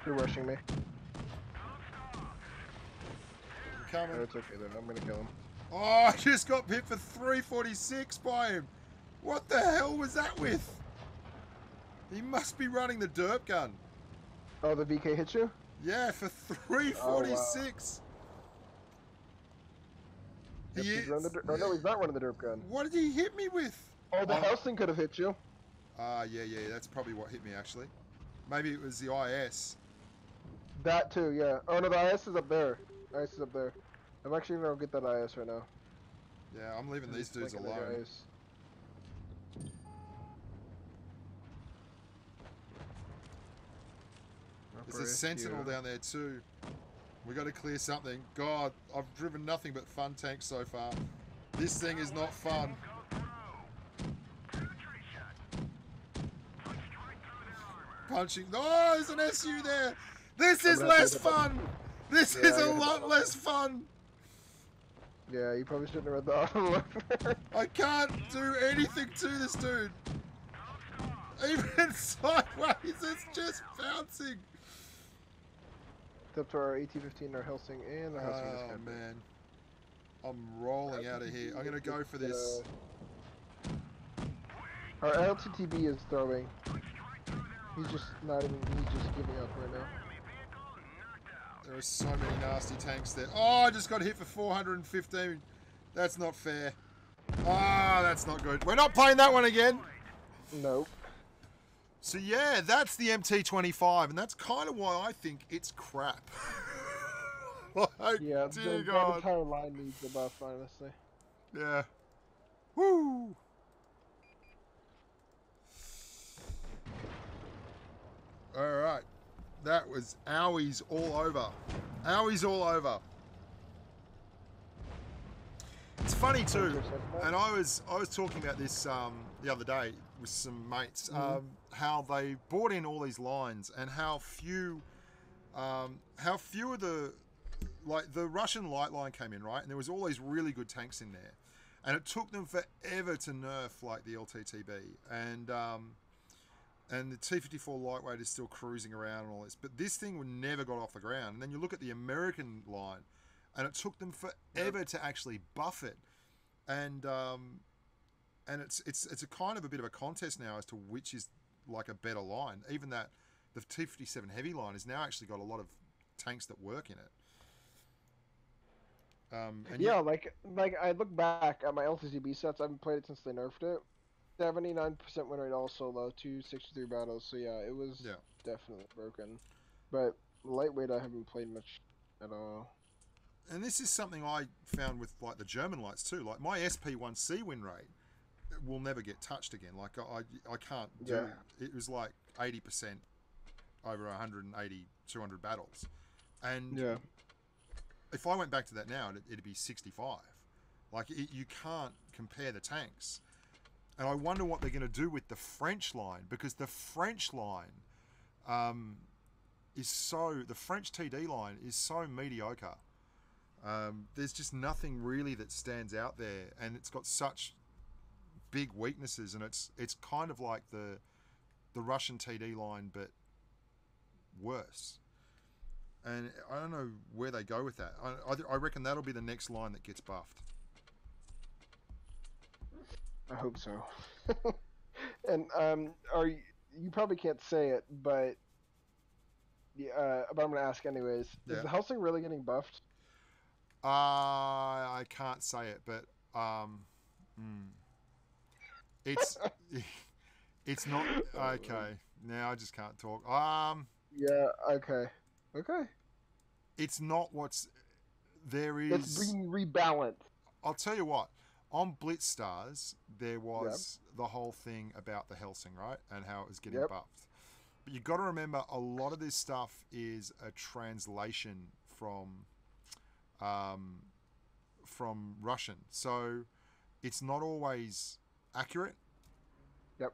You're rushing me. I'm coming. Oh, it's okay then. I'm gonna kill him. Oh, I just got hit for 346 by him. What the hell was that with? He must be running the derp gun. Oh, the VK hit you? Yeah, for 346. Yep, He he's is. running the oh no, he's not running the derp gun. What did he hit me with? Oh, the house thing could have hit you. Yeah, that's probably what hit me actually. Maybe it was the IS. That too, yeah. Oh no, the IS is up there. IS is up there. I'm actually gonna go get that IS right now. Yeah, I'm leaving these dudes alone. IS. There's a sentinel down there too. We got to clear something. God, I've driven nothing but fun tanks so far. This thing is not fun. Punching. Oh, there's an SU there. This is less fun. This is a lot less fun. Yeah, you probably shouldn't have read the auto. I can't do anything to this dude. Even sideways, it's just bouncing. It's up to our AT-15, our Helsing, and the Helsing. Oh man, I'm rolling out of here. I'm gonna go for this. Our LTTB is throwing. He's just not even. He's just giving up right now. There are so many nasty tanks there. Oh, I just got hit for 415. That's not fair. Ah, oh, that's not good. We're not playing that one again. Nope. So yeah, that's the MT-25, and that's kind of why I think it's crap. Like, yeah, dear the God. entire line needs a buff, honestly. Yeah. Woo! Alright. That was owies all over. Owies all over. It's funny too, and I was talking about this the other day with some mates, how they brought in all these lines and how few of the, like the Russian light line came in, right? And there was all these really good tanks in there, and it took them forever to nerf like the LTTB, and the T-54 lightweight is still cruising around and all this, but this thing never got off the ground. And then you look at the American line, and it took them forever to actually buff it, and it's a kind of a bit of a contest now as to which is like a better line. Even that the T-57 heavy line has now actually got a lot of tanks that work in it. Yeah, like I look back at my LTCB sets. I haven't played it since they nerfed it. 79% win rate all solo, 263 battles. So yeah, it was definitely broken. But lightweight, I haven't played much at all. And this is something I found with like the German lights too. Like my SP1C win rate will never get touched again. Like I can't do. It was like 80% over 180, 200 battles, and if I went back to that now, it'd be 65. Like you can't compare the tanks. And I wonder what they're going to do with the French line, because the French line the French TD line is so mediocre. There's just nothing really that stands out there, and it's got such big weaknesses, and it's kind of like the Russian TD line, but worse. And I don't know where they go with that. I reckon that'll be the next line that gets buffed. I hope so. And you probably can't say it, but I'm gonna ask anyways. Yeah. Is the Helsing really getting buffed? I can't say it, but it's it's not okay. Now I just can't talk. Yeah. Okay. Okay. It's not what's there is. It's being rebalanced. I'll tell you what. On Blitz Stars, there was the whole thing about the Helsing, right? And how it was getting buffed. But you've got to remember, a lot of this stuff is a translation from Russian. So it's not always accurate. Yep.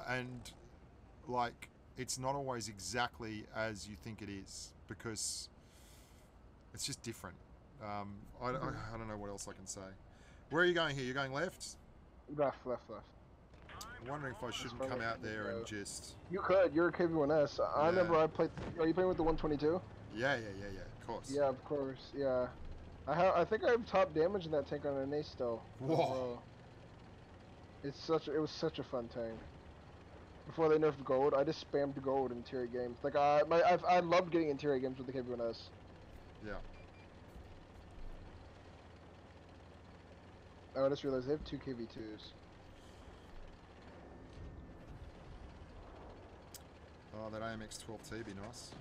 And, like, it's not always exactly as you think it is, because it's just different. I don't know what else I can say. Where are you going here? You're going left? Left. I'm wondering if I shouldn't come out there and just... You could. You're a KV-1S. I remember I played... Are you playing with the 122? Yeah. Of course. Yeah, of course. Yeah. I think I have top damage in that tank on an ace still. Whoa. It was such a fun tank. Before they nerfed gold, I just spammed gold in tier 8 games. Like I loved getting in tier 8 games with the KV-1S. Yeah. Oh, I just realized they have 2 KV-2s. Oh, that AMX 12T be nice.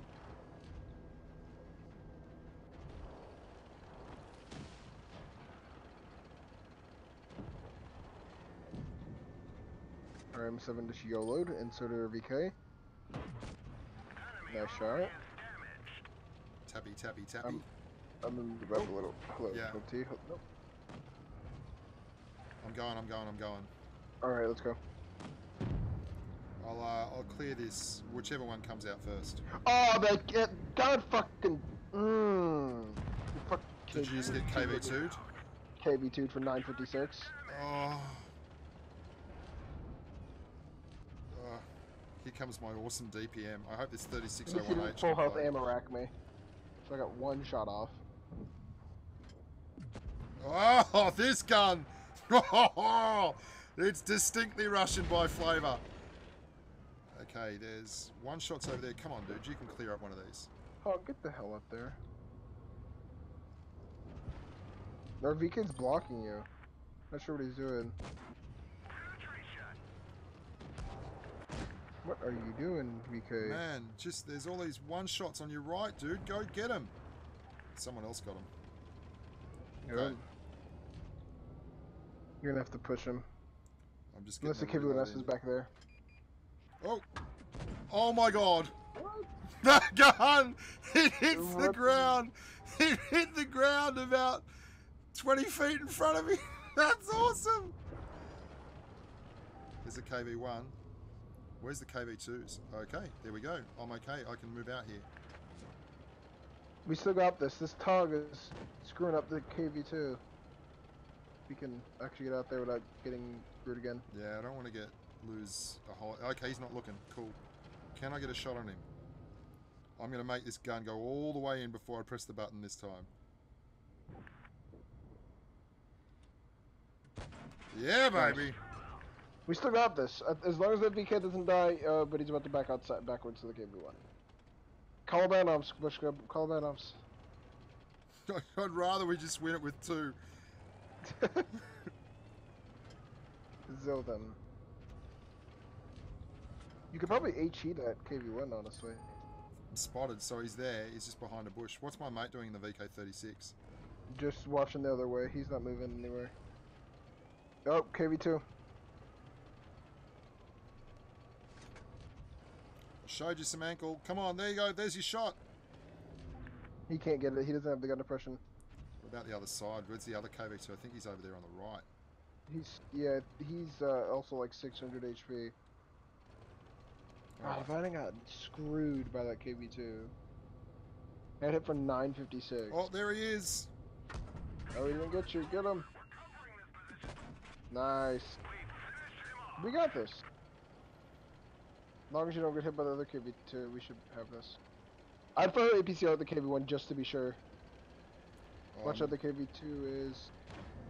RM7 just YOLO'd, inserter VK. Nice shot. Tappy, tappy, tappy. I'm gonna move up a little. Hello, Yeah. T. Nope. I'm going. Alright, let's go. I'll clear this, whichever one comes out first. Oh, that God fucking. Fuck. Did you just get KV2'd? KV2'd for 956. Oh. Here comes my awesome DPM. I hope this He 3601H. full health ammo rack me. So I got one shot off. Oh, this gun! It's distinctly Russian by flavour. Okay, there's one shot's over there. Come on, dude. You can clear up one of these. Oh, get the hell up there. Our VK's blocking you. Not sure what he's doing. What are you doing, VK? Man, just there's all these one shots on your right, dude. Go get him. Someone else got him. Okay. You're gonna have to push him. I'm just getting Unless the kid with us is back there. Oh! Oh my god! That gun! It hits the ground! It hit the ground about 20 feet in front of me! That's awesome! There's a KV-1. Where's the KV-2s? Okay, there we go. I'm okay. I can move out here. We still got this. This Tog is screwing up the KV2. We can actually get out there without getting screwed again. Yeah, I don't want to lose a whole... Okay, he's not looking. Cool. Can I get a shot on him? I'm going to make this gun go all the way in before I press the button this time. Yeah, baby! We still got this. As long as that VK doesn't die, but he's about to back outside, backwards to the KV1. Call Banovs, Bushka. Call Banovs. I'd rather we just win it with 2. Zill them. You could probably HE that KV1, honestly. I'm spotted, so he's there. He's just behind a bush. What's my mate doing in the VK-36? Just watching the other way. He's not moving anywhere. Oh, KV2. Showed you some ankle. Come on, there you go. There's your shot. He can't get it. He doesn't have the gun depression. What about the other side? Where's the other KV2? I think he's over there on the right. He's also like 600 HP. God, if I hadn't got screwed by that KV2. I hit for 956. Oh, there he is. Oh, he didn't get you. Get him. Nice. We got this. As long as you don't get hit by the other KV2, we should have this. I'd fire APC out the KV1 just to be sure. Watch out, the KV2 is...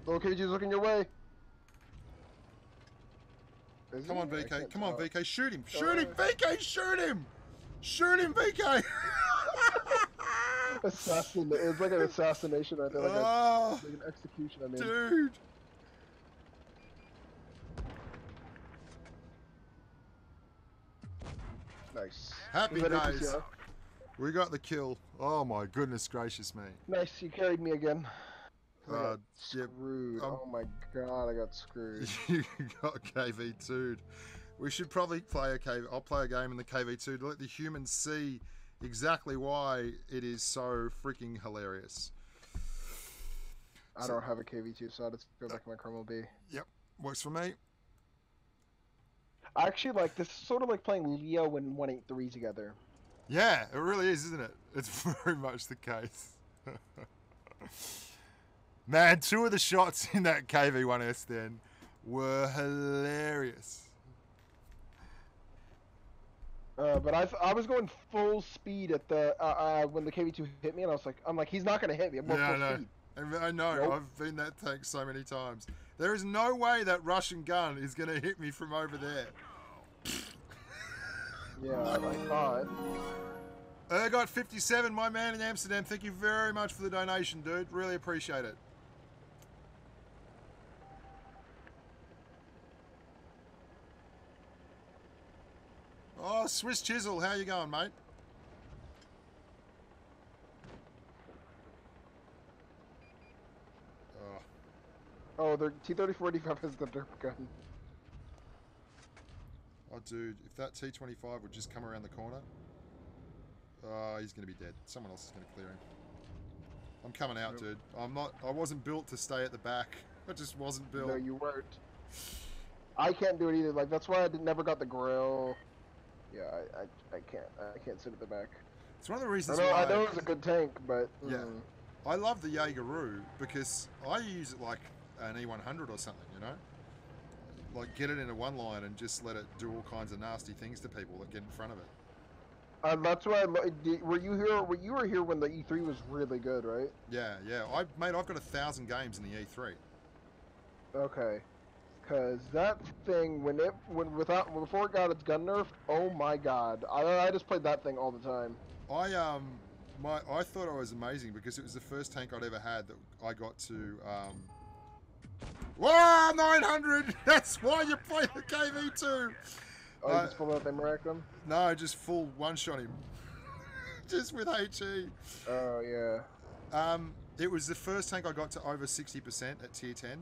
Little KV2 is looking your way! Come on, VK. Come on, VK. Shoot him. Shoot him, VK. Shoot him. Shoot him, VK. Assassin. It's like an assassination right there. Like, like an execution, I mean. Dude. Nice. Happy days. We got the kill. Oh my goodness gracious me. Nice, you carried me again. Yep. Screwed. Oh my god, I got screwed. You got KV2'd. We should probably play a KV. I'll play a game in the KV2 to let the humans see exactly why it is so freaking hilarious. I don't have a KV2, so I'll just go back to my Chroma B. Yep, works for me. I actually like this. Is sort of like playing Leo and 183 together. Yeah, it really is, isn't it? It's very much the case. Man, 2 of the shots in that KV1S then were hilarious. But I was going full speed at the when the KV2 hit me, and I'm like, he's not gonna hit me. I'm going full speed. I know. Nope. I've been that tank so many times. There is no way that Russian gun is gonna hit me from over there. Yeah, I thought. Ergot 57, my man in Amsterdam. Thank you very much for the donation, dude. Really appreciate it. Oh, Oh, Swiss Chisel, how you going, mate? Oh, the T-34-45 has the derp gun. Oh, dude, if that T-25 would just come around the corner. He's going to be dead. Someone else is going to clear him. I'm coming out, dude. I wasn't built to stay at the back. I just wasn't built. No, you weren't. I can't do it either. Like, that's why I never got the grill. Yeah, I can't sit at the back. It's one of the reasons I know it's a good tank, but... Yeah. I love the Jaeger-Roo because I use it like an E100 or something, you know? Like, get it into one line and just let it do all kinds of nasty things to people that get in front of it. That's why were you here? You were here when the E3 was really good, right? Yeah. I've got 1,000 games in the E3. Okay, because that thing before it got its gun nerfed, oh my god, I just played that thing all the time. I thought I was amazing because it was the first tank I'd ever had that I got to. Whoa, 900! That's why you play the KV2. Oh, you just pulled out the Maracum? No, just full one-shot him. Just with HE. Oh, yeah. It was the first tank I got to over 60% at tier 10.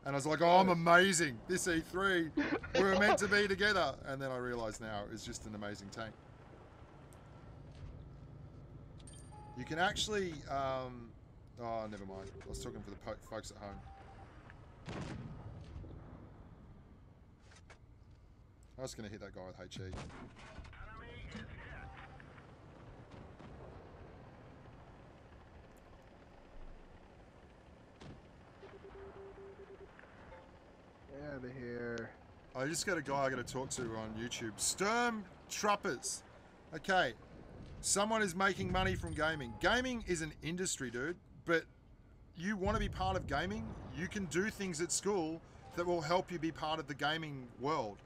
And I was like, oh, I'm amazing. This E3, we were meant to be together. And then I realised now it's just an amazing tank. You can actually... oh, never mind. I was talking for the folks at home. I was going to hit that guy with HE. Enemy is hit. Get out of here. I just got a guy I got to talk to on YouTube. Sturm Truppers. Okay. Someone is making money from gaming. Gaming is an industry, dude. But you want to be part of gaming, you can do things at school that will help you be part of the gaming world.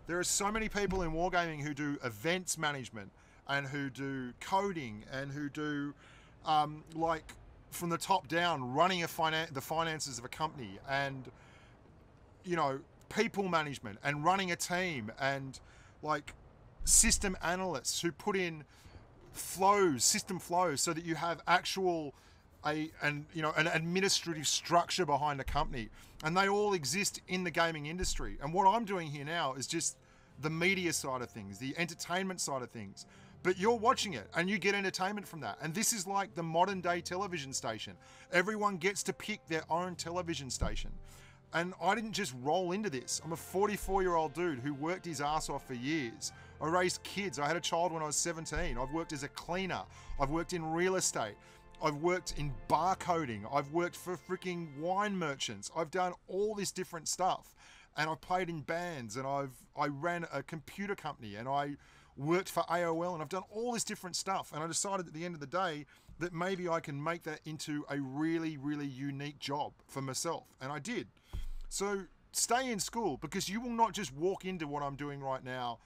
There are so many people in wargaming who do events management and who do coding and who do like from the top down running the finances of a company and you know people management and running a team and like system analysts who put in system flows so that you have actual an administrative structure behind a company, and they all exist in the gaming industry. And what I'm doing here now is just the media side of things, the entertainment side of things. But you're watching it and you get entertainment from that. And this is like the modern day television station. Everyone gets to pick their own television station. And I didn't just roll into this. I'm a 44-year-old dude who worked his ass off for years. I raised kids. I had a child when I was 17. I've worked as a cleaner. I've worked in real estate. I've worked in barcoding. I've worked for freaking wine merchants. I've done all this different stuff. And I've played in bands and I ran a computer company and I worked for AOL and I've done all this different stuff. And I decided at the end of the day that maybe I can make that into a really, really unique job for myself. And I did. So stay in school because you will not just walk into what I'm doing right now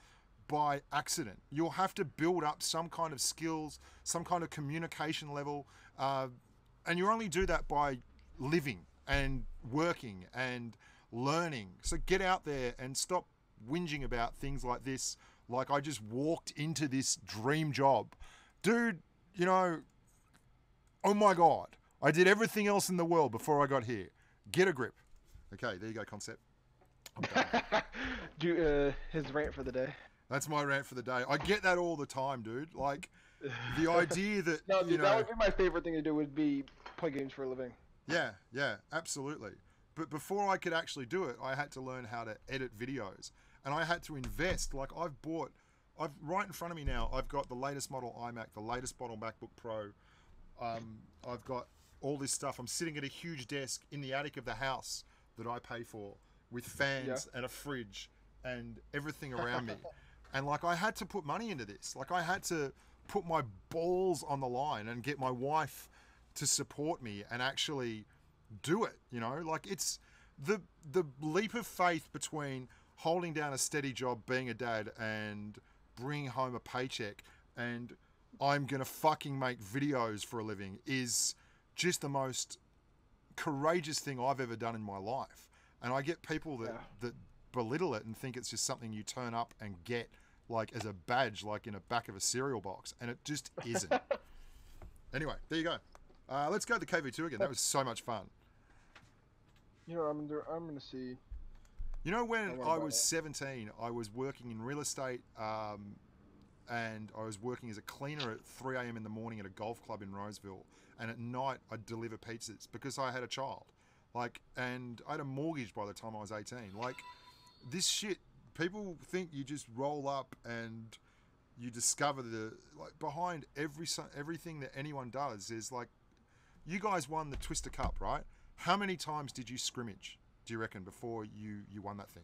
by accident. You'll have to build up some kind of skills, some kind of communication level, and you only do that by living and working and learning. So get out there and stop whinging about things like this, like I just walked into this dream job. Dude, you know, oh my God, I did everything else in the world before I got here. Get a grip. Okay, there you go, Concep. His rant for the day. That's my rant for the day. I get that all the time, dude. Like, the idea that, No, dude, that would be my favorite thing to do would be play games for a living. Yeah, absolutely. But before I could actually do it, I had to learn how to edit videos. And I had to invest. Like, right in front of me now, I've got the latest model iMac, the latest model MacBook Pro. I've got all this stuff. I'm sitting at a huge desk in the attic of the house that I pay for with fans and a fridge and everything around me. And like, I had to put money into this. Like, I had to put my balls on the line and get my wife to support me and actually do it, you know? Like, it's the leap of faith between holding down a steady job, being a dad, and bringing home a paycheck, and I'm gonna fucking make videos for a living is just the most courageous thing I've ever done in my life. And I get people that belittle it and think it's just something you turn up and get like as a badge, like in the back of a cereal box, and it just isn't. Anyway, there you go. Let's go to the KV2 again. That was so much fun. You know, I'm gonna see. You know, when I was 17, I was working in real estate, and I was working as a cleaner at 3 a.m. in the morning at a golf club in Roseville, and at night I'd deliver pizzas because I had a child, like, and I had a mortgage by the time I was 18. Like, this shit, people think you just roll up and you discover like behind everything that anyone does is like, you guys won the Twister Cup, right? How many times did you scrimmage, do you reckon, before you won that thing?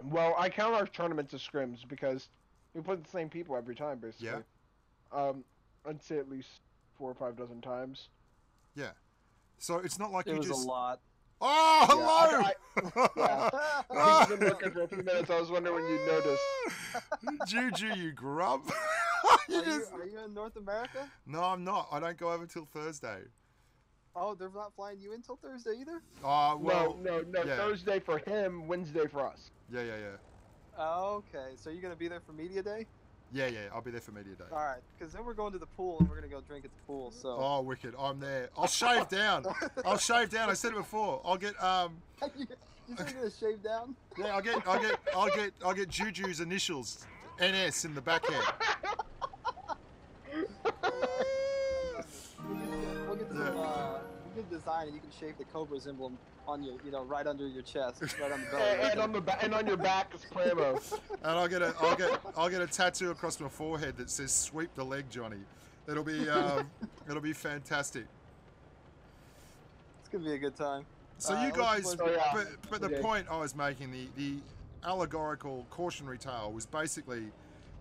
Well, I count our tournaments as scrims because we put the same people every time, basically. Yeah. I'd say at least 4 or 5 dozen times. Yeah. So it's not like it you was just... a lot. Oh, hello! Yeah. I've been looking for a few minutes. I was wondering when you'd notice. Juju, you grub. Are you in North America? No, I'm not. I don't go over till Thursday. Oh, they're not flying you in till Thursday either? Well, no. yeah. Thursday for him, Wednesday for us. Yeah. Oh, okay. So you're going to be there for Media Day? Yeah. I'll be there for Media Day. All right, because then we're going to the pool and we're going to go drink at the pool. So. Oh, wicked. I'm there. I'll shave down. I said it before. I'll get You think you're going to shave down? Yeah, I'll get Juju's initials, NS, in the back end. We'll get some good design, and you can shave the Cobra's emblem on your, right under your chest, right on the belly. and on your back is Plamo. And I'll get a tattoo across my forehead that says "Sweep the leg, Johnny." It'll be fantastic. It's gonna be a good time. So you guys, but the point I was making, the allegorical cautionary tale was basically,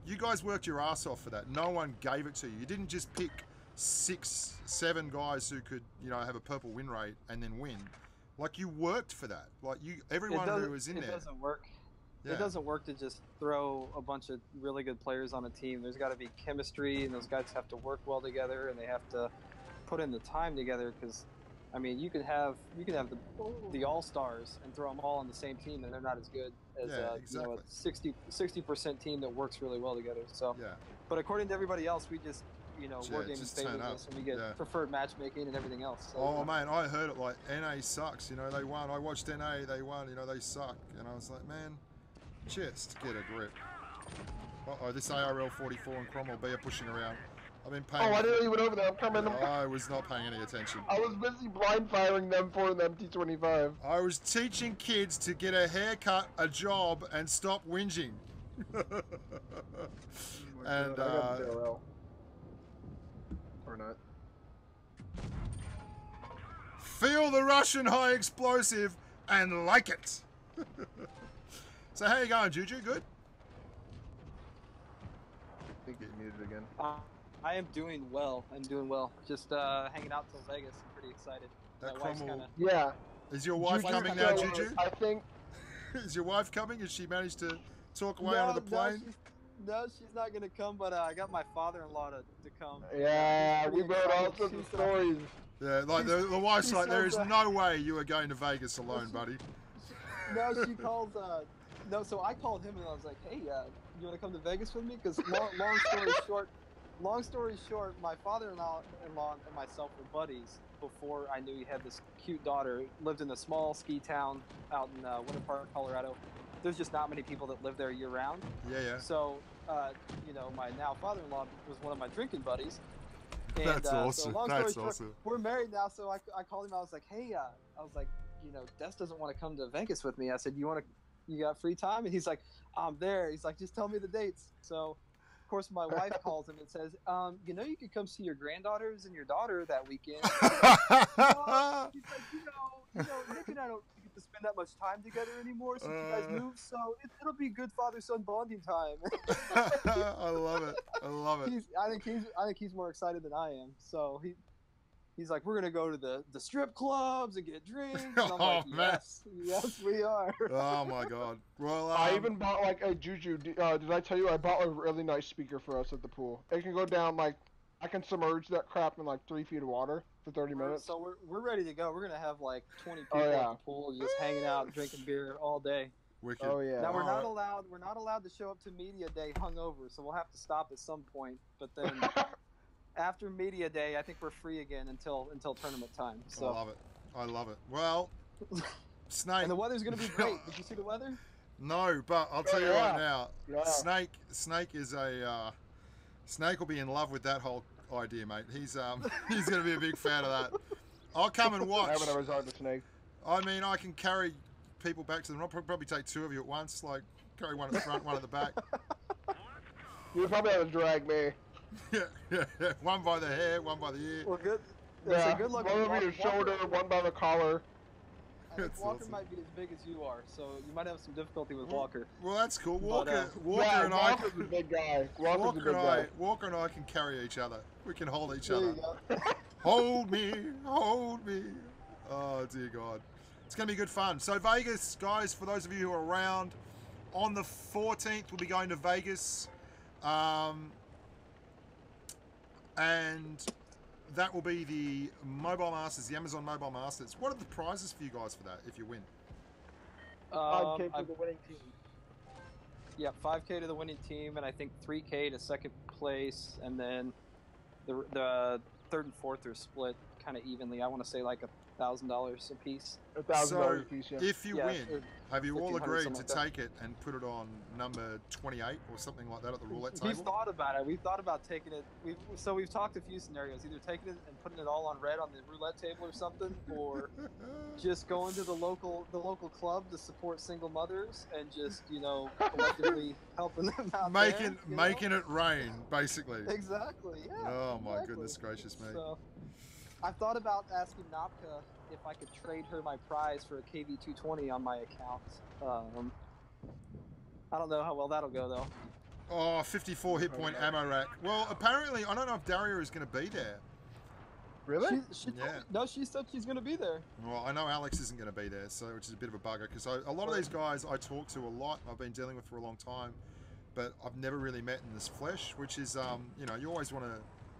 you guys worked your ass off for that. No one gave it to you. You didn't just pick 6, 7 guys who could, have a purple win rate and then win. Like, you worked for that. Like, everyone who was in there. It doesn't work. Yeah. It doesn't work to just throw a bunch of really good players on a team. There's got to be chemistry, and those guys have to work well together, and they have to put in the time together. Because, I mean, you could have the all-stars and throw them all on the same team, and they're not as good as exactly. a 60% team that works really well together. So, yeah. But according to everybody else, we just War Games just favors turn up. us, and we get preferred matchmaking and everything else. So, oh man, I heard it like NA sucks. They won. I watched NA. They won. They suck. And I was like, man, just get a grip. Uh-oh, this ARL 44 and Cromwell B are pushing around. I've been paying. Oh, I didn't even over there. I'm coming. I was not paying any attention. I was busy blind firing them for an MT25. I was teaching kids to get a haircut, a job, and stop whinging. And I got the ARL. Or not. Feel the Russian high explosive and like it. So how you going, Juju? Good? I think you're muted again. I am doing well. Just hanging out till Vegas. I'm pretty excited. That My wife's Cromwell... Yeah. Is your wife Juju, coming now, Juju? I think... Is your wife coming? Has she managed to talk away onto the plane? No, she's not going to come, but I got my father-in-law to come. Yeah, we heard all sorts of stories. Yeah, like the wife's like, there is no way you are going to Vegas alone, buddy. No, she calls, so I called him and I was like, hey, you want to come to Vegas with me? Because long story short, my father-in-law and myself were buddies before I knew he had this cute daughter. Lived in a small ski town out in Winter Park, Colorado. There's just not many people that live there year-round. Yeah. So, my now father-in-law was one of my drinking buddies. And, That's awesome. So That's awesome. We're married now, so I called him. I was like, hey, Des doesn't want to come to Vegas with me. I said, you got free time? And he's like, I'm there. He's like, just tell me the dates. So, of course, my wife calls him and says, you could come see your granddaughters and your daughter that weekend. He's like, Nick and I don't get to spend that much time together anymore since you guys moved, so it'll be good father-son bonding time. I love it. I think he's more excited than I am. So he's like, we're gonna go to the strip clubs and get drinks. And I'm like, yes, we are. Oh my god. Well, I even bought like a Juju. Did I tell you I bought a really nice speaker for us at the pool? It can go down like I can submerge that crap in like 3 feet of water for 30 minutes. So we're ready to go. We're gonna have like 20 people at the pool, just hanging out, drinking beer all day. Wicked. Oh yeah. Now we're not Alright. allowed. We're not allowed to show up to media day hungover, so we'll have to stop at some point. But then after media day, I think we're free again until tournament time. So. I love it. I love it. Well, Snake. And the weather's gonna be great. Did you see the weather? No, but I'll tell you yeah. right now, Yeah. Snake is a Snake will be in love with that whole idea, mate. He's going to be a big fan of that. I'll come and I watch. haven't ever talked to Snake. I mean, I can carry people back to them. I'll probably take two of you at once, like carry one at the front, one at the back. You probably have to drag me. Yeah. One by the hair, one by the ear. Well, good. Yeah. Good luck. One with over your shoulder, one by the collar. I think That's Walker awesome. might be as big as you are, so you might have some difficulty with Walker. Well, that's cool. But, Walker yeah, and I. Walker's a big guy. Walker's a big guy. Walker and I can carry each other. We can hold each There other. you go. Hold me, hold me. Oh, dear God. It's going to be good fun. So Vegas, guys, for those of you who are around, on the 14th, we'll be going to Vegas. And that will be the Mobile Masters, the Amazon Mobile Masters. What are the prizes for you guys for that, if you win? 5K for the winning team. Yeah, 5K to the winning team, and I think 3K to second place, and then the third and fourth are split kind of evenly. I want to say like $1,000 a piece. $1,000 a piece, yeah. If you Yeah, win, or have you all 1,500, agreed to something like take it and put it on number 28 or something like that at the roulette We've table? thought about it. We've thought about taking it. We've talked a few scenarios. Either taking it and putting it all on red on the roulette table or something, or just going to the local club to support single mothers and just collectively helping them out. Making it rain, basically. Exactly. Yeah. Oh my exactly. goodness gracious, mate. So, I've thought about asking Napka if I could trade her my prize for a KV220 on my account. I don't know how well that'll go though. Oh, 54 hit point ammo rack. Well, apparently, I don't know if Daria is going to be there. Really? She Yeah. No, she said she's going to be there. Well, I know Alex isn't going to be there, so which is a bit of a bugger because a lot of these guys I talk to a lot. I've been dealing with for a long time, but I've never really met in this flesh. Which is, you always want to.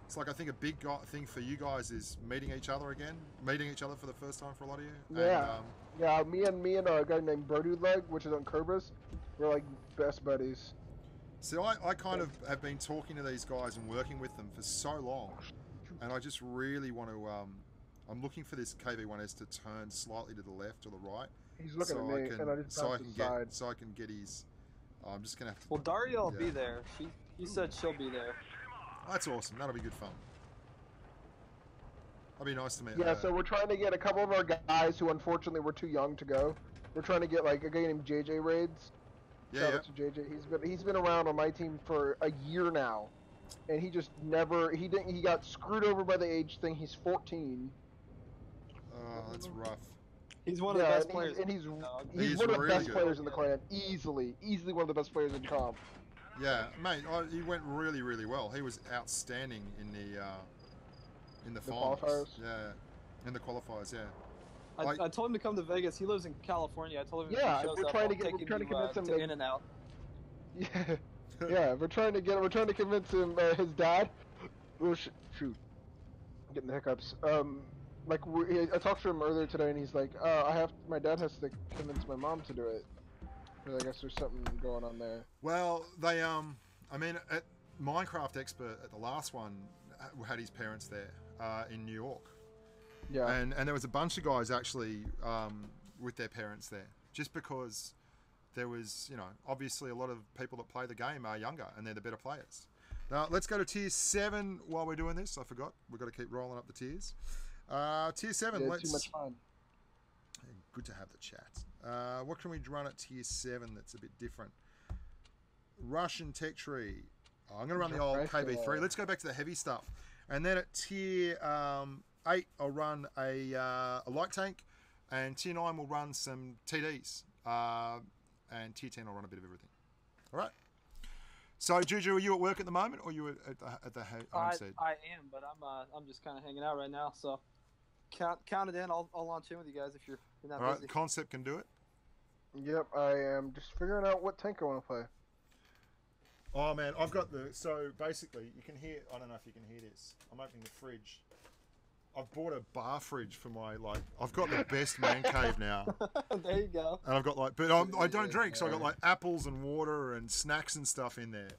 It's like I think a big thing for you guys is meeting each other again, meeting each other for the first time for a lot of you. Yeah. And, Yeah, me and a guy named Birdie Leg, which is on Kerberos, we're like best buddies. So I kind of have been talking to these guys and working with them for so long, and I just really want to. I'm looking for this KV1S to turn slightly to the left or the right. He's looking so at me, I can, and I just so I bounced can his get side. so I can get his. I'm just gonna have to. Well, Daria will Yeah. be there. She said she'll be there. That's awesome. That'll be good fun. That'll be nice to meet. Yeah, so we're trying to get a couple of our guys who unfortunately were too young to go. We're trying to get like a guy named JJ Raids. Shout out to JJ. He's been around on my team for a year now, and he just never he got screwed over by the age thing. He's 14. Oh, that's rough. He's one of the best and players. He's He's one of the really best good. players in the clan. Easily one of the best players in comp. Yeah, mate. He went really, really well. He was outstanding in the finals. qualifiers? Yeah, in the qualifiers. Yeah. I told him to come to Vegas. He lives in California. I told him if Yeah, he shows we're up, trying I'll to get- take we're him trying to convince him to that- In and Out. Yeah, yeah. We're trying to convince him. His dad. Oh shoot, I'm getting the hiccups. I talked to him earlier today, and he's like, my dad has to convince my mom to do it. But I guess there's something going on there. Well, they I mean, at Minecraft Expert at the last one had his parents there in New York. Yeah. And there was a bunch of guys actually with their parents there, just because there was, obviously a lot of people that play the game are younger and they're the better players. Now, let's go to Tier 7 while we're doing this. I forgot. We've got to keep rolling up the tiers. Tier 7, Yeah, let's... too much fun. Good to have the chat. What can we run at Tier 7 that's a bit different? Russian Tech Tree. Oh, I'm going to run the old KV3. Let's go back to the heavy stuff. And then at Tier 8, I'll run a light tank. And Tier 9 will run some TDs. And Tier 10, I'll run a bit of everything. All right. So, Juju, are you at work at the moment, or are you at the homestead? I am, but I'm just kind of hanging out right now. So count it in. I'll launch in with you guys if you're not All right, busy. Concep can do it. Yep, I am just figuring out what tank I want to play. Oh man, I've got so basically you can hear, I don't know if you can hear this. I'm opening the fridge. I've bought a bar fridge for my like. I've got the best man cave now, There you go. and I've got like, but I don't drink, so I got like apples and water and snacks and stuff in there.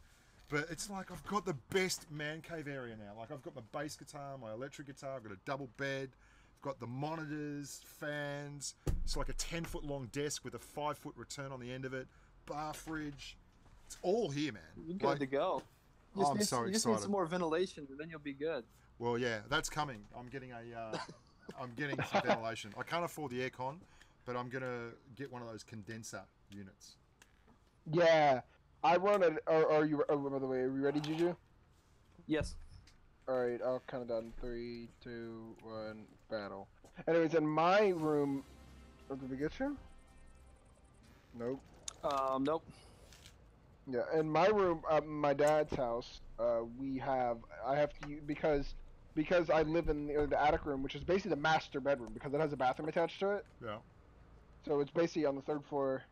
But it's like I've got the best man cave area now. Like I've got my bass guitar, my electric guitar. I've got a double bed. I've got the monitors, fans. It's like a 10-foot long desk with a 5-foot return on the end of it. Bar fridge. It's all here, man. You're good Like, to go. I'm so You just need excited. some more ventilation, and then you'll be good. Well, yeah, that's coming. I'm getting some ventilation. I can't afford the aircon, but I'm gonna get one of those condenser units. Yeah, I run it. Are you? Oh, by the way, are you ready, Juju? Yes. All right, I'll count it down. 3, 2, 1, battle. Anyways, in my room, oh, did we get you? Nope. Nope. Yeah, in my room, my dad's house, I have to because I live in the attic room, which is basically the master bedroom because it has a bathroom attached to it. Yeah. So it's basically on the 3rd floor,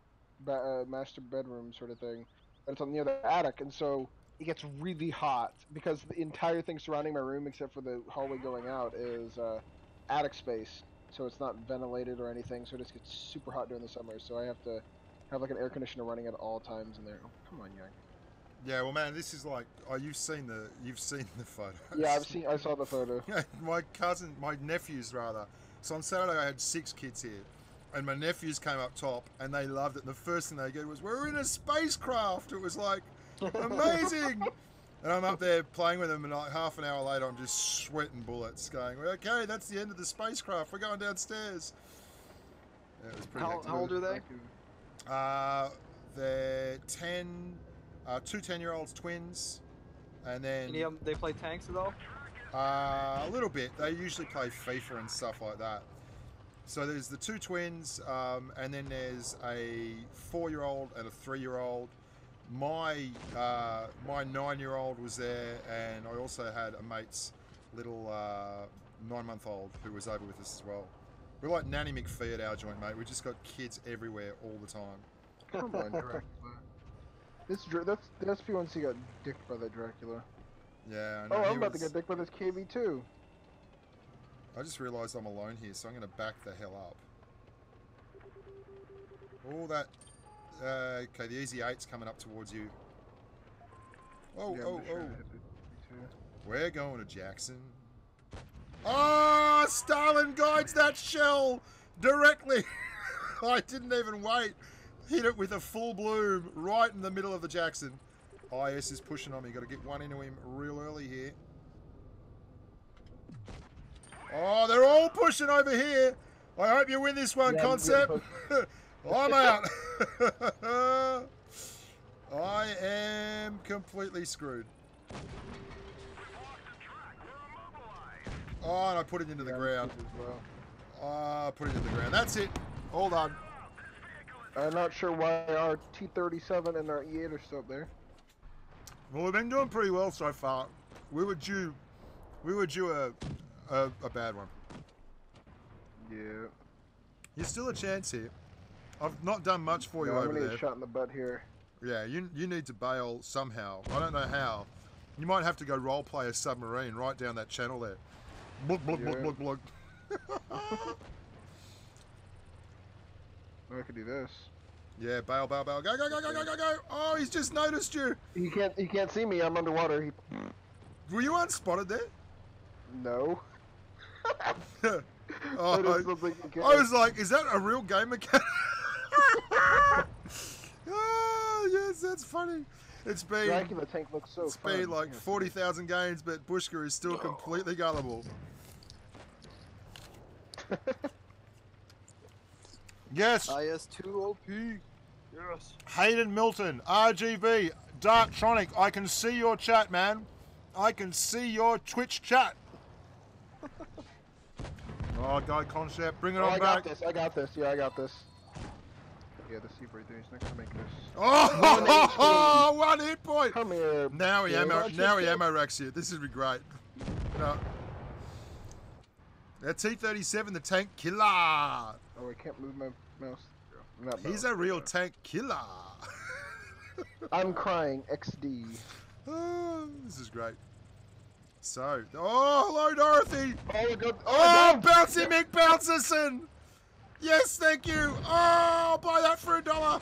master bedroom sort of thing, but it's on the other attic, and so it gets really hot because the entire thing surrounding my room, except for the hallway going out, is attic space. So it's not ventilated or anything, so it just gets super hot during the summer. So I have to have like an air conditioner running at all times in there. Oh, come on, young. Yeah, well, man, this is like, oh, you've seen the photo. Yeah, I saw the photo. my nephews rather. So on Saturday I had 6 kids here, and my nephews came up top, and they loved it. And the first thing they did was, "We're in a spacecraft." It was like amazing. And I'm up there playing with them, and like half an hour later, I'm just sweating bullets, going, well, "Okay, that's the end of the spacecraft. We're going downstairs." Yeah, it was pretty hectic. How old are they? They're 10, 2 10-year-olds twins, and then Any of them, they play tanks at all? a little bit. They usually play FIFA and stuff like that. So there's the 2 twins, and then there's a 4-year-old and a 3-year-old. My 9-year-old was there, and I also had a mate's little 9-month-old who was over with us as well. We're like Nanny McPhee at our joint, mate. We just got kids everywhere all the time. Come on, Dracula. That's P1C got dicked by that Dracula. Yeah, I know. Oh, I'm about to get dicked by this KV2. I just realised I'm alone here, so I'm going to back the hell up. All that... okay, the Easy 8's coming up towards you. Oh, Yeah, oh, I'm sure oh. I hit the We're going to Jackson. Oh, Stalin guides that shell directly. I didn't even wait. Hit it with a full bloom right in the middle of the Jackson. IS is pushing on me. Got to get one into him real early here. Oh, they're all pushing over here. I hope you win this one, Yeah, Concep. I'm out. I am completely screwed. Oh, and I put it into the ground. As well. Oh, put it in the ground. That's it. All done. I'm not sure why our T-37 and our E-8 are still up there. Well, we've been doing pretty well so far. We were due a bad one. Yeah. You're still a chance here. I've not done much for you I'm over gonna there. get shot in the butt here. Yeah, you need to bail somehow. I don't know how. You might have to go role play a submarine right down that channel there. Blug, blug, Yeah. blug, blug, blug. I could do this. Yeah, bail, bail, bail. Go, go, go, go, go, go, go. Oh, he's just noticed you. He can't see me. I'm underwater. Were you unspotted there? No. Oh, It is something you I was like, is that a real game mechanic? Oh, yes, that's funny. It's been Dracula tank looks so it's fun. been like 40,000 games, but Bushka is still completely gullible. Yes, IS-2OP. Yes. Hayden Milton, RGB, Darktronic. I can see your chat, man. I can see your Twitch chat. Oh, Guy Concep, bring it on I back. got this. I got this. Yeah, I got this. Yeah, the Sea Breathers next to make this. Oh, 1 hit point. Come here. Now he Yeah, ammo racks you. This would be great. No. That T-37, the tank killer. Oh, I can't move my mouse. Not He's mouse. a real tank killer. I'm crying. XD. Oh, this is great. So, oh, hello, Dorothy. Oh, good. Oh, Bouncy McBouncerson. Yes, thank you. Oh, I'll buy that for $1.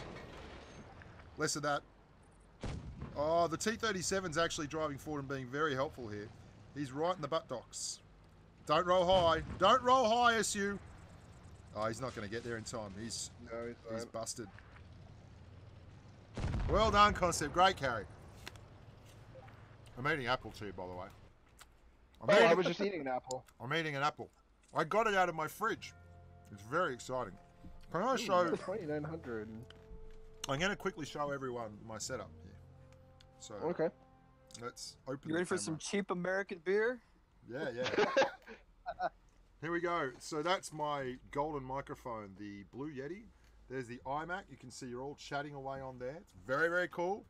Less of that. Oh, the T-37's actually driving forward and being very helpful here. He's right in the buttocks. Don't roll high. Don't roll high, SU. Oh, he's not going to get there in time. He's busted. Well done, Concep. Great carry. I'm eating apple too, by the way. I was just eating an apple. I'm eating an apple. I got it out of my fridge. It's very exciting. Can I show... 2,900. I'm going to quickly show everyone my setup here. So, okay. Let's open You ready for some cheap American beer? Yeah. Here we go. So that's my golden microphone, the Blue Yeti. There's the iMac. You can see you're all chatting away on there. It's very, very cool.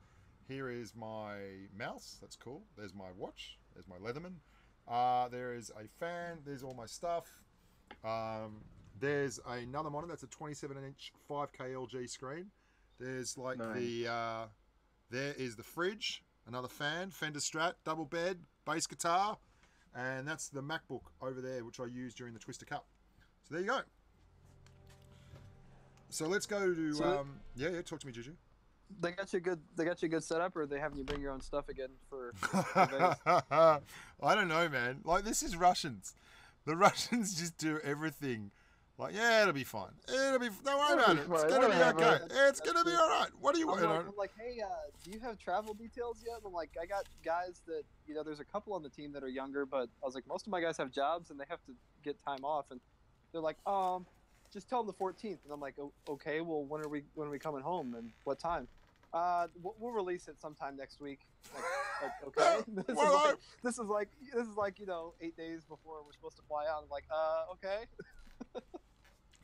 Here is my mouse. That's cool. There's my watch. There's my Leatherman. There is a fan. There's all my stuff. There's another monitor. That's a 27-inch 5K LG screen. There's like there is the fridge, another fan, Fender Strat, double bed, bass guitar, and that's the MacBook over there, which I use during the Twister Cup. So there you go. So let's go to talk to me, Juju. They got you a good setup, or are they having you bring your own stuff again for I don't know, man. Like, this is Russians. The Russians just do everything. Like, yeah, it'll be fine. Don't worry about it. It's gonna be okay. It's gonna be all right. What do you want? I'm like, hey, do you have travel details yet? I'm like, I got guys that, there's a couple on the team that are younger, but I was like, most of my guys have jobs and they have to get time off, and they're like, just tell them the 14th. And I'm like, okay, well, when are we coming home and what time? We'll release it sometime next week. Like, okay. This is like 8 days before we're supposed to fly out. I'm like, okay.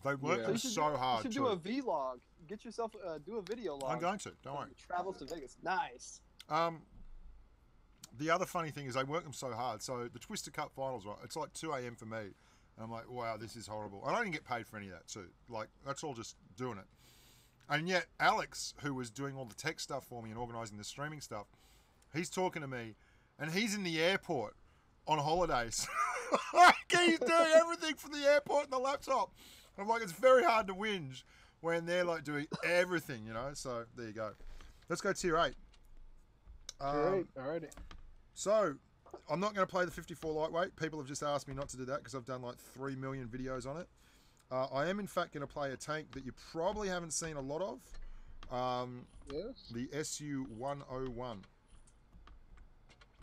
They work so hard. You should do a vlog. Get yourself do a video log. I'm going to. Don't worry. Travels to Vegas. Nice. The other funny thing is they work them so hard. So the Twister Cup finals, right? It's like 2 a.m. for me. And I'm like, wow, this is horrible. I don't even get paid for any of that too. Like, that's all just doing it. And yet Alex, who was doing all the tech stuff for me and organising the streaming stuff, he's talking to me, and he's in the airport on holidays. He's doing everything from the airport and the laptop. I'm like, it's very hard to whinge when they're like doing everything, So there you go. Let's go tier 8. Alrighty. So I'm not going to play the 54 lightweight. People have just asked me not to do that because I've done like 3 million videos on it. I am in fact going to play a tank that you probably haven't seen a lot of. Yes. The SU-101.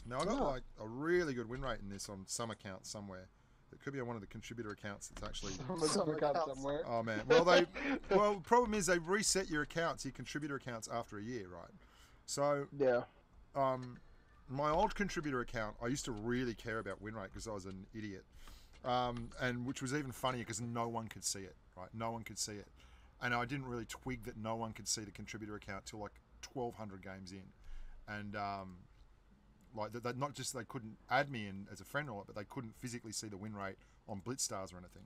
Now I got like a really good win rate in this on some account somewhere. It could be on one of the contributor accounts that's actually some account somewhere. Oh man. Well the problem is they reset your accounts, your contributor accounts after a year, right? So yeah. My old contributor account, I used to really care about win rate because I was an idiot. And which was even funnier because no one could see it, right? No one could see it. And I didn't really twig that no one could see the contributor account till like 1,200 games in. And like that, not just they couldn't add me in as a friend or what, but they couldn't physically see the win rate on Blitz stars or anything.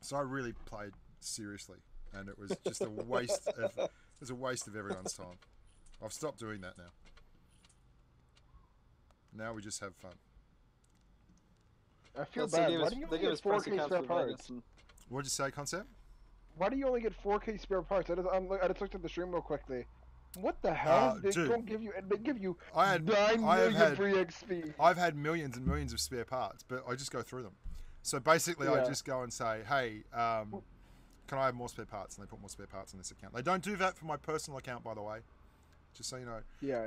So I really played seriously, and it was just a waste. It was a waste of everyone's time. I've stopped doing that now. Now we just have fun. I feel bad. Why do you only get 4K spare parts? What'd you say, Concep? Why do you only get 4K spare parts? I just looked at the stream real quickly. What the hell? They don't give you. They give you 9 million free XP. I've had millions and millions of spare parts, but I just go through them. So basically, I just go and say, "Hey, can I have more spare parts?" And they put more spare parts on this account. They don't do that for my personal account, by the way. Just so you know. Yeah.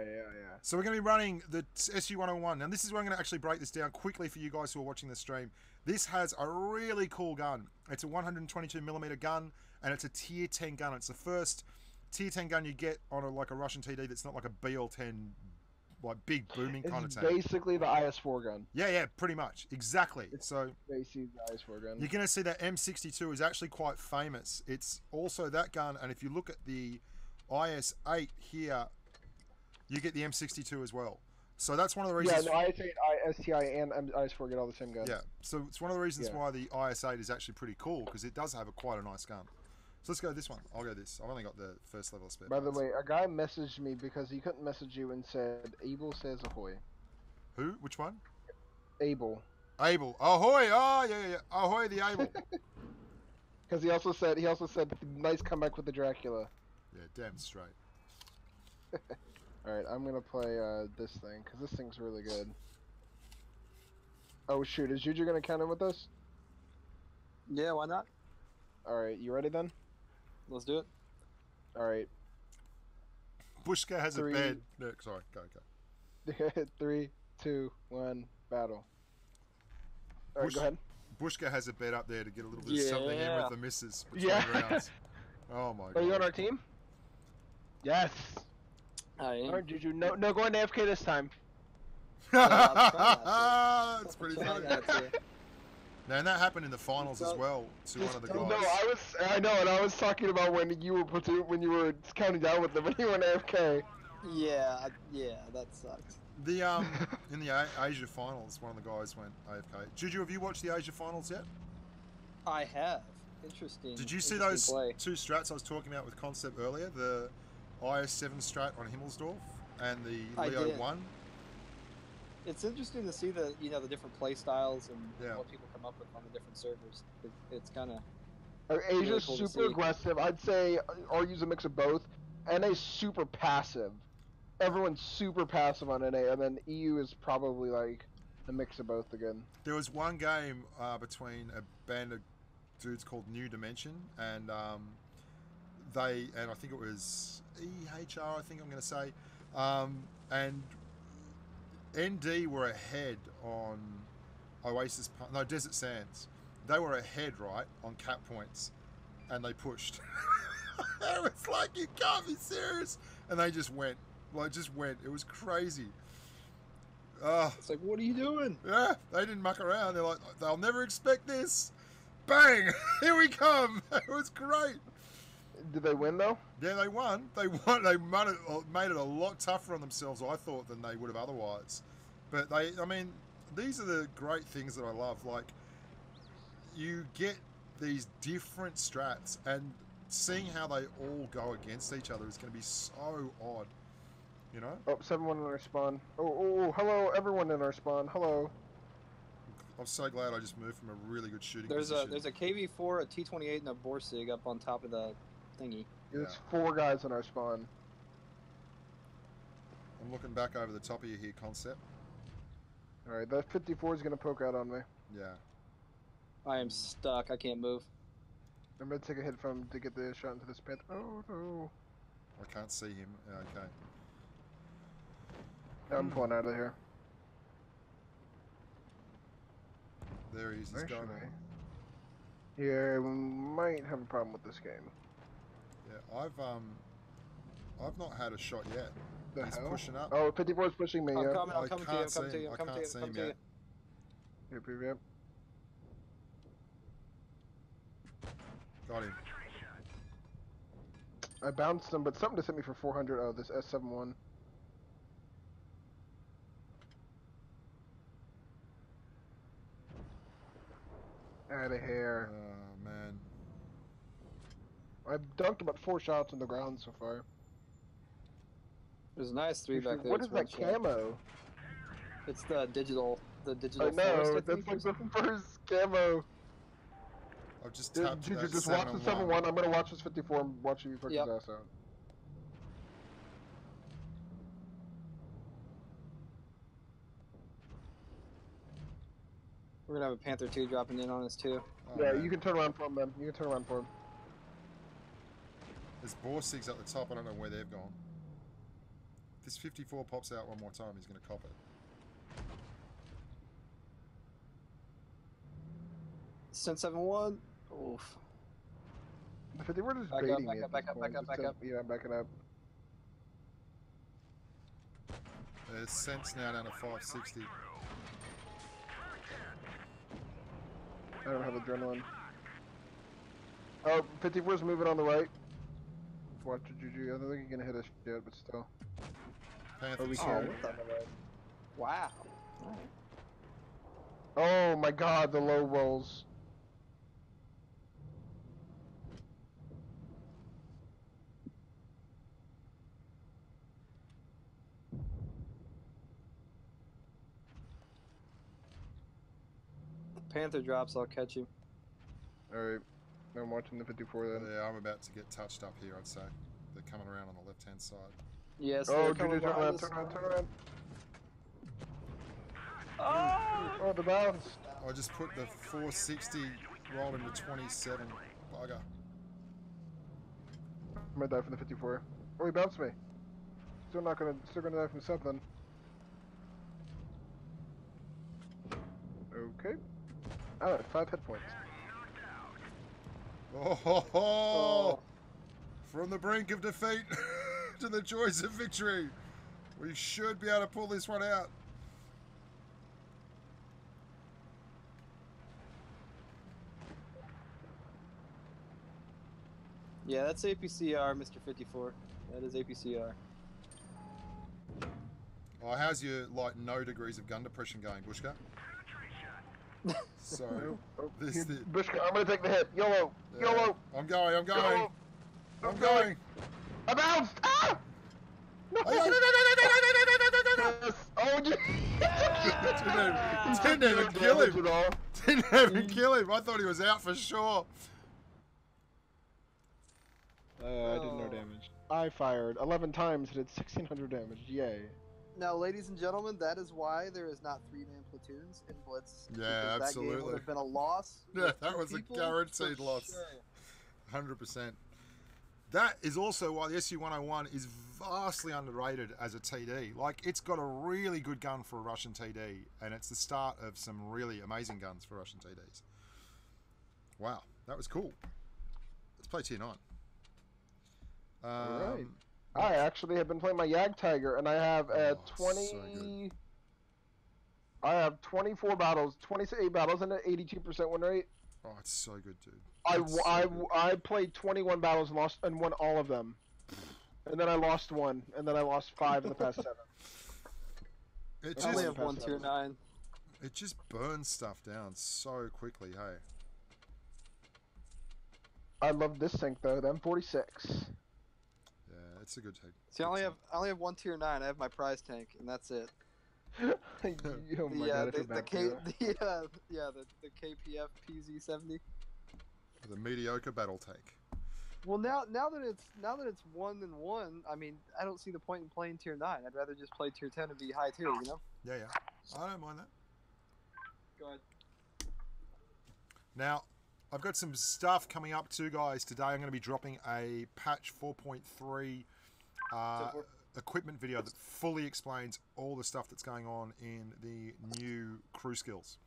So we're going to be running the SU-101. Now, this is where I'm going to actually break this down quickly for you guys who are watching the stream. This has a really cool gun. It's a 122mm gun, and it's a tier 10 gun. It's the first tier 10 gun you get on a Russian TD that's not like a BL-10, like big booming kind of tank. It's basically the IS-4 gun. Yeah, pretty much. Exactly. So basically the IS-4 gun. You're going to see that M62 is actually quite famous. It's also that gun, and if you look at the IS-8 here, you get the M62 as well. So that's one of the reasons. Yeah, the IS-8, STI, and IS-4 get all the same gun. Yeah, so it's one of the reasons why the IS-8 is actually pretty cool, because it does have quite a nice gun. So let's go this one. I'll go this. I've only got the first level of spare By parts. the way, a guy messaged me because he couldn't message you and said, "Evil says ahoy." Who? Which one? Abel. Abel. Ahoy! Oh, yeah, yeah. Ahoy, the Abel. Because he also said nice comeback with the Dracula. Yeah, damn straight. All right, I'm gonna play this thing because this thing's really good. Oh shoot, is Juju gonna count in with us? Yeah, why not? All right, you ready then? Let's do it. All right. Bushka has Three. a bed. No, sorry, go. 3, 2, 1, battle. All right, go ahead. Bushka has a bet up there to get a little bit of something in with the misses between Yeah. rounds. Oh my god. Are you on our team? Yes. I am. All right, Juju. No going to AFK this time. That's pretty I'm funny. trying not to. Now, and that happened in the finals as well to one of the No, guys. I know, and I was talking about when you were counting down with them when you were in AFK. Yeah, that sucks. The in the Asia finals, one of the guys went AFK. Juju, have you watched the Asia finals yet? I have. Interesting. Did you see interesting those play. two strats I was talking about with Concep earlier? The IS7 strat on Himmelsdorf and the I Leo did. 1? It's interesting to see the the different play styles and Yeah. what people come up with on the different servers. It's kind of Asia's really cool to super see. aggressive. I'd say RU's a mix of both. NA's super passive. Everyone's super passive on NA, and then EU is probably like a mix of both again. There was one game between a band of dudes called New Dimension, and I think it was EHR, I think I'm going to say, and ND were ahead on Desert Sands. They were ahead, right, on cap points, and they pushed. It was like, you can't be serious. And they just went. It was crazy. it's like, what are you doing? Yeah, they didn't muck around. They're like, they'll never expect this. Bang! Here we come. It was great. Did they win though? Yeah, they won. They won. They made it a lot tougher on themselves, I thought, than they would have otherwise. But these are the great things that I love. Like, you get these different strats, and seeing how they all go against each other is going to be so odd. You know? Oh, 7-1 in our spawn. Oh, hello, everyone in our spawn. Hello. I'm so glad I just moved from a really good shooting There's position. a KV4, a T28, and a Borsig up on top of the thingy. There's 4 guys in our spawn. I'm looking back over the top of you here, Concep. All right, that 54 is gonna poke out on me. Yeah. I am stuck. I can't move. I'm gonna take a hit from to get the shot into this pit. Oh no. I can't see him. Yeah, okay. I'm pulling out of here. There he is. He's Actually, gone. yeah, we might have a problem with this game. Yeah, I've not had a shot yet. The He's hell? pushing up. Oh, 54 is pushing me. I'm Yeah. coming. I I'm coming to can't you. I'm see coming to him. you. I'm I coming to can't you. see I'm coming him to you. yet. Yep. Got him. I bounced him, but something just hit me for 400. Oh, this S71. Out of here. Oh man. I've dunked about 4 shots on the ground so far. There's a nice 3 back there. What is It's one that shot. camo? It's the digital I forest, know, I that's think, like or the first camo. I've just Dude, tapped Juju, that just watch the 7-1. 7-1. I'm gonna watch this 54 and watch you fuck Yep. his ass out. We're gonna have a Panther 2 dropping in on us too. Oh, Yeah, man. you can turn around for him, man. You can turn around for him. There's Borsigs at the top. I don't know where they've gone. If this 54 pops out one more time, he's going to cop it. Send 7-1. Oof. The 54 is Back up, baiting back me up, at back this up, point. back up, Just back up. Yeah, I'm backing up. There's Sense now down to 560. I don't have adrenaline. Oh, 54 is moving on the right. Watch the Juju. I don't think he's gonna hit us yet, but still. Panthers. we Oh, can. what the wow. Alright. Oh my god, the low rolls. Panther drops, I'll catch you. Alright. I'm watching the 54 then. Yeah, I'm about to get touched up here, I'd say. They're coming around on the left-hand side. Yes, Oh, they're coming Juju, turn behind around, us. turn around, turn around. Oh! Oh, the bounce. I just put the 460 rolled into 27. Bugger. I'm gonna die from the 54. Oh, he bounced me. Still gonna die from something. Okay. Oh, 5 hit points. Oh, ho, ho. From the brink of defeat to the joys of victory. We should be able to pull this one out. Yeah, that's APCR, Mr. 54. That is APCR. Oh, how's your, like, no degrees of gun depression going, Bushka? So, this... Bushka, I'm gonna take the hit. YOLO! Yeah, YOLO! I'm going. YOLO! I'm going. I bounced! Ah! No! Yes! Oh, Didn't even kill him. Didn't even kill him. I thought he was out for sure. I did no damage. I fired 11 times and did 1600 damage. Yay. Now, ladies and gentlemen, that is why there is not 3-man platoons in Blitz. Yeah, because that game absolutely. would have been a loss. Yeah, with that two was a people, guaranteed for loss. sure. 100%. That is also why the SU-101 is vastly underrated as a TD. Like, it's got a really good gun for a Russian TD, and it's the start of some really amazing guns for Russian TDs. Wow, that was cool. Let's play Tier 9. Alright. I actually have been playing my Yag Tiger, and I have 20. So I have 24 battles, 28 battles, and an 82% win rate. oh, it's so good, dude. I played 21 battles and won all of them, and then I lost one, and then I lost 5 in the past 7. It I only just, have one Tier 9. it just burns stuff down so quickly, hey. I love this tank though, the M46. Yeah, it's a good take. See, I only have one Tier 9. I have my prize tank, and that's it. Oh my god, I feel bad for you. The KPF PZ70. The mediocre battle tank. Well, now that it's 1-1, I mean, I don't see the point in playing Tier 9. I'd rather just play Tier 10 and be high tier, you know? Yeah, yeah. I don't mind that. Go ahead. Now, I've got some stuff coming up too, guys. Today I'm going to be dropping a patch 4.3 equipment video that fully explains all the stuff that's going on in the new crew skills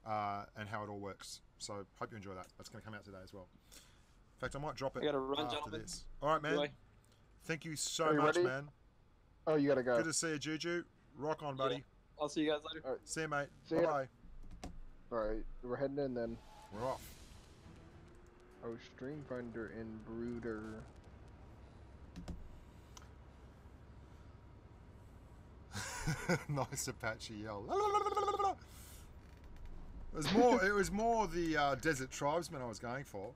and how it all works. So, hope you enjoy that. That's going to come out today as well. In fact, I might drop it I gotta run, after gentlemen. this. All right, man. Enjoy. Thank you Are so you much, ready? man. Oh, you gotta go. Good to see you, Juju. Rock on, buddy. Yeah. I'll see you guys later. See you, mate. See ya. Bye-bye. Alright, we're heading in then. We're off. Oh, Streamfinder and Brooder. Nice Apache yell. It was more the Desert Tribesman I was going for.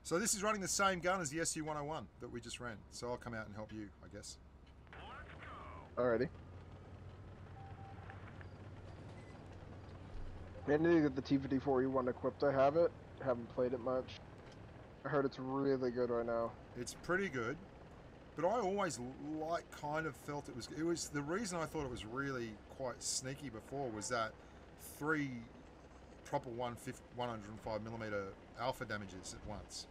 So this is running the same gun as the SU-101 that we just ran. So I'll come out and help you, I guess. Alrighty. I need to get the T-54E1 equipped. I have it. Haven't played it much. I heard it's really good right now. It's pretty good, but I always felt it was the reason I thought it was really quite sneaky before was that 3 proper 105mm alpha damages at once,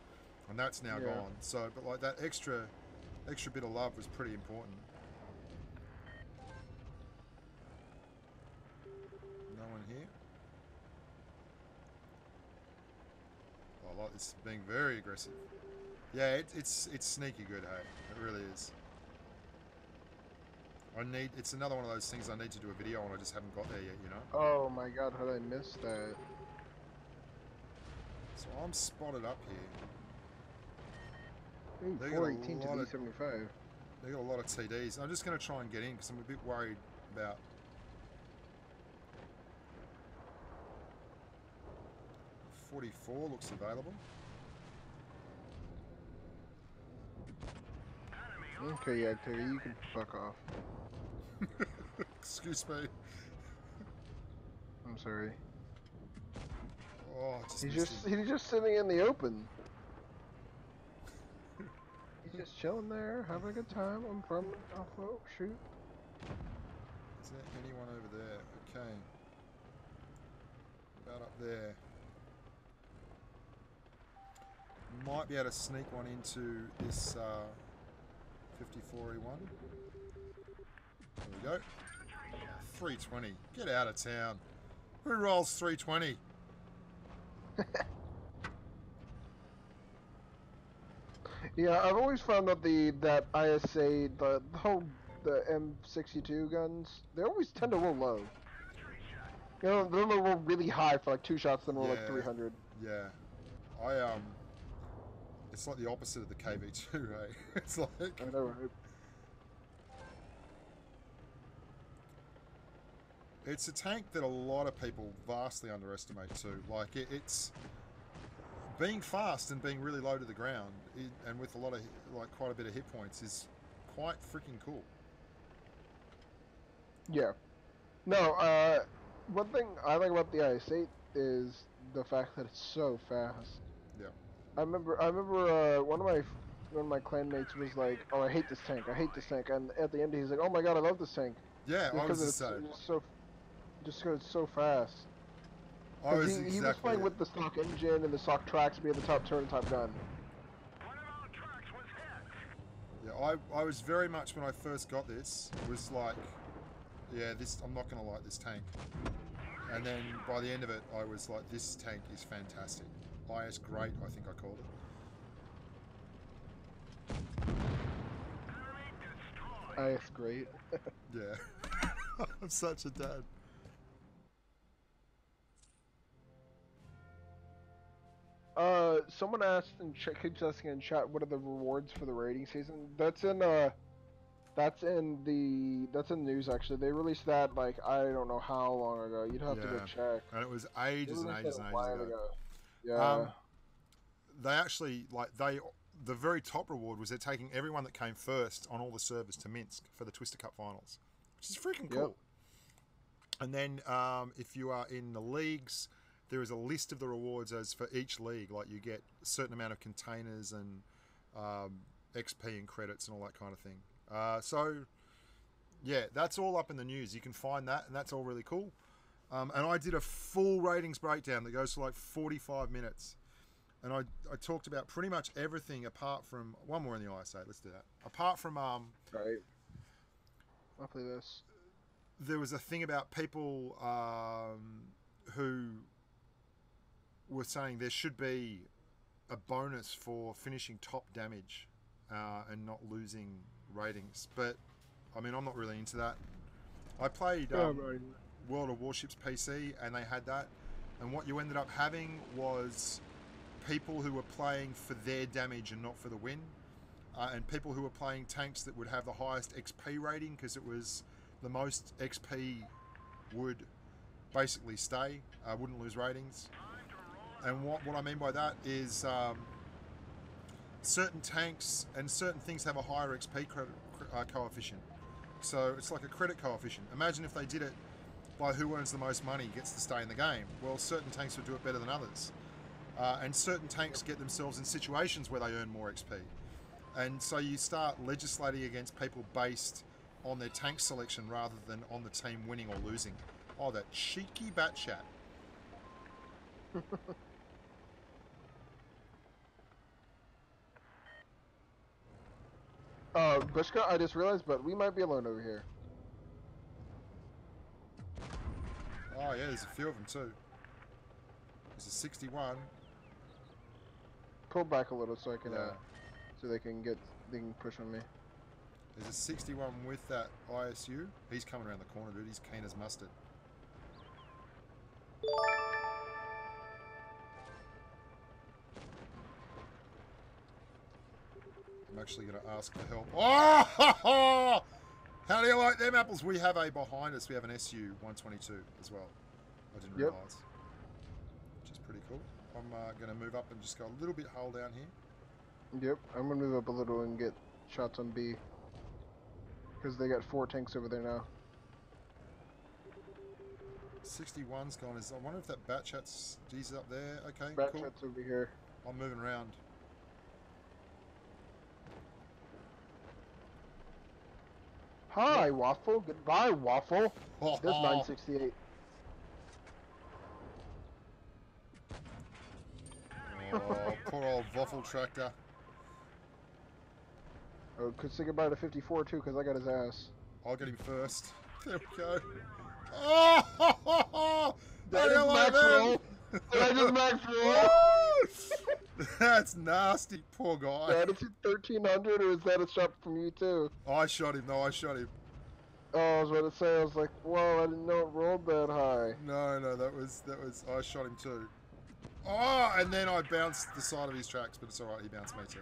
and that's now gone. So, but like that extra bit of love was pretty important. No one here. I like this being very aggressive. Yeah, it's sneaky good, hey. It really is. It's another one of those things I need to do a video on. I just haven't got there yet, you know? Oh my god, how did I miss that? So I'm spotted up here. Ooh, They got a 418 to lot of- D75. They got a lot of TDs. I'm just going to try and get in because I'm a bit worried about... .44 looks available. Okay, yeah, Terry, you can fuck off. Excuse me. I'm sorry. Oh, I he's just sitting in the open. He's just chilling there, having a good time. I'm from oh shoot. Is there anyone over there? Okay. About up there. Might be able to sneak one into this 54E1. There we go. 320. Get out of town. Who rolls 320? Yeah, I've always found that that ISA the M62 guns, they always tend to roll low. You know, they'll roll really high for like 2 shots, then roll like 300. Yeah. It's like the opposite of the KV2, eh? It's like... I know, right? It's a tank that a lot of people vastly underestimate too. Like, it's... Being fast and being really low to the ground, and with a lot of, like, quite a bit of hit points is quite freaking cool. Yeah. No, one thing I like about the IS-8 is the fact that it's so fast. Yeah. I remember one of my clanmates was like, "Oh, I hate this tank. I hate this tank." And at the end, he's like, "Oh my god, I love this tank." Yeah, I was the it's same. Just because it's so fast. He was playing with the stock engine and the stock tracks being the top turn, top gun. Yeah, I was very much, when I first got this, was like, yeah, I'm not going to like this tank. And then by the end of it, I was like, this tank is fantastic. IS Great, I think I called it. IS Great. Yeah. I'm such a dad. Someone asked and keeps asking in chat, what are the rewards for the raiding season? That's in the news actually. They released that like I don't know how long ago. You'd have to go check. And it was ages and ages and ages ago. Yeah. They actually the very top reward was they're taking everyone that came first on all the servers to Minsk for the Twister Cup finals, which is freaking cool. Yep. And then if you are in the leagues, there is a list of the rewards as for each league. Like you get a certain amount of containers and XP and credits and all that kind of thing. So yeah, that's all up in the news. You can find that, and that's all really cool. And I did a full ratings breakdown that goes for like 45 minutes. And I talked about pretty much everything apart from one more in the ISA. Let's do that. Apart from right. I'll play this. There was a thing about people who were saying there should be a bonus for finishing top damage and not losing ratings. But I mean, I'm not really into that. I played World of Warships PC, and they had that. And what you ended up having was people who were playing for their damage and not for the win, and people who were playing tanks that would have the highest XP rating because it was the most XP would basically stay, wouldn't lose ratings. And what I mean by that is certain tanks and certain things have a higher XP coefficient. So it's like a credit coefficient. Imagine if they did it by who earns the most money gets to stay in the game. Well, certain tanks would do it better than others. And certain tanks get themselves in situations where they earn more XP. And so you start legislating against people based on their tank selection rather than on the team winning or losing. Oh, that cheeky bat chat. Bushka, I just realized, but we might be alone over here. Oh yeah, there's a few of them too. There's a 61. Pull back a little so I can, so they can push on me. There's a 61 with that ISU. He's coming around the corner, dude. He's keen as mustard. I'm actually going to ask for help. Oh! How do you like them apples? We have a behind us. We have an SU 122 as well. I didn't realise. Which is pretty cool. I'm going to move up and just go a little bit hull down here. Yep, I'm going to move up a little and get shots on B. Because they got 4 tanks over there now. 61's gone. I wonder if that bat chat's... G's up there. Okay, Bat cool. chat's over here. I'm moving around. Hi, Waffle. Goodbye, Waffle. Oh, There's 968. oh, poor old Waffle Tractor. Oh, could say goodbye to 54 too, because I got his ass. I'll get him first. There we go. Oh! That is max roll. That is max roll. That's nasty, poor guy. That is 1300, or is that a shot from you too? I shot him. No, I shot him. Oh, I was about to say. I was like, whoa, I didn't know it rolled that high. No, that was. I shot him too. Oh, and then I bounced the side of his tracks, but it's all right. He bounced me too.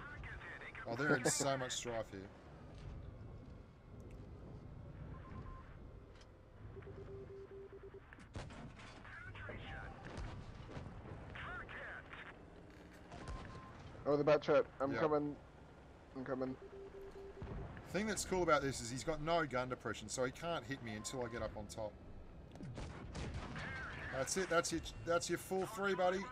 Oh, they're in so much strife here. Oh, the bat chat. I'm Yeah. coming. I'm coming. The thing that's cool about this is he's got no gun depression, so he can't hit me until I get up on top. That's it. That's your full three, buddy.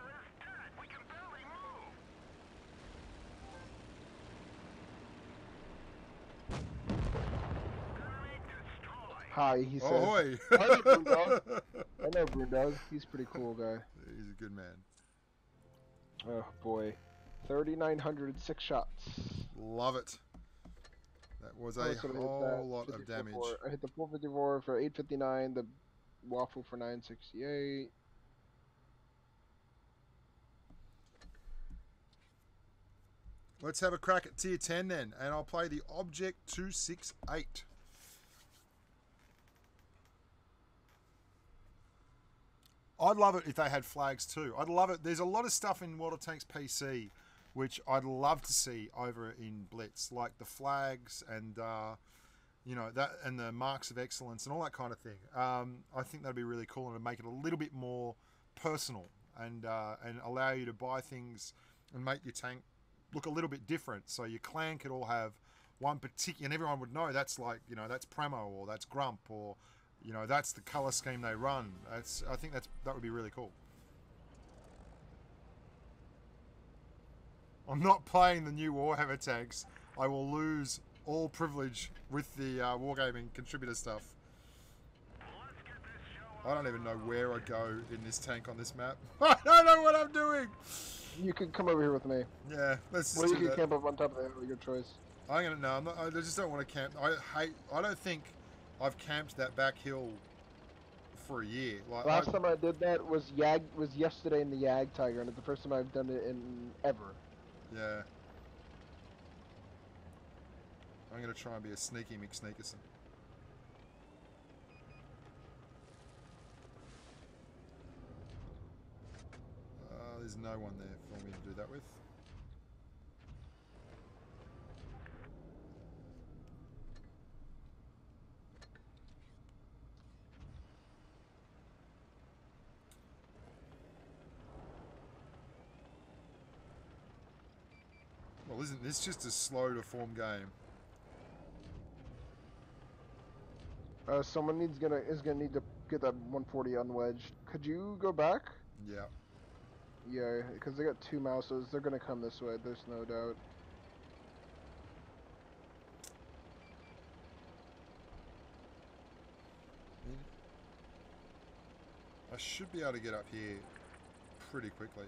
Hi, he says. Ahoy! I know Boondog. I know Boondog. He's a pretty cool guy. He's a good man. Oh boy, 3,906 shots. Love it. That was Oh, a so I hit whole that lot of 54. damage. I hit the 454 for 859. The waffle for 968. Let's have a crack at tier 10 then, and I'll play the Object 268. I'd love it if they had flags too. I'd love it. There's a lot of stuff in World of Tanks PC which I'd love to see over in Blitz, like the flags and you know that, and the marks of excellence and all that kind of thing. I think that'd be really cool and it'd make it a little bit more personal and allow you to buy things and make your tank look a little bit different. So your clan could all have one particular, and everyone would know that's like, you know, that's Premo or that's Grump or, you know, that's the color scheme they run. I think that would be really cool. I'm not playing the new Warhammer tanks. I will lose all privilege with the Wargaming contributor stuff. I don't even know where I go in this tank on this map. I don't know what I'm doing. You can come over here with me. Yeah, let's Well, just you do can that. camp up on top of the hill. Your choice. I'm gonna no. I'm not, I just don't want to camp. I don't think I've camped that back hill for a year. Like Last time I did that was yesterday in the Yag Tiger, and it's the first time I've done it in ever. Yeah. I'm gonna try and be a sneaky McSneakerson. There's no one there for me to do that with. Well, isn't this just a slow to form game? Someone is gonna need to get that 140 unwedged. Could you go back? Yeah. Yeah, because they got two mouses. They're gonna come this way. There's no doubt. I should be able to get up here pretty quickly.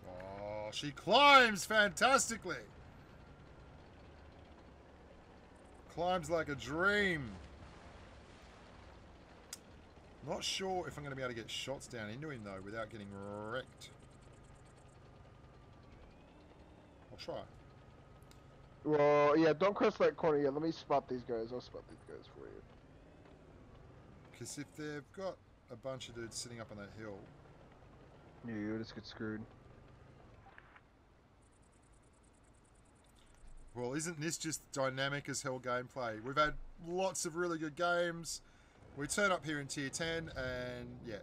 Oh, she climbs fantastically. Climbs like a dream. Not sure if I'm going to be able to get shots down into him though without getting wrecked. I'll try. Well, yeah, don't cross that corner yet. Let me spot these guys. I'll spot these guys for you. Because if they've got a bunch of dudes sitting up on that hill... Yeah, you just get screwed. Well, isn't this just dynamic as hell gameplay? We've had lots of really good games. We turn up here in tier 10 and yeah.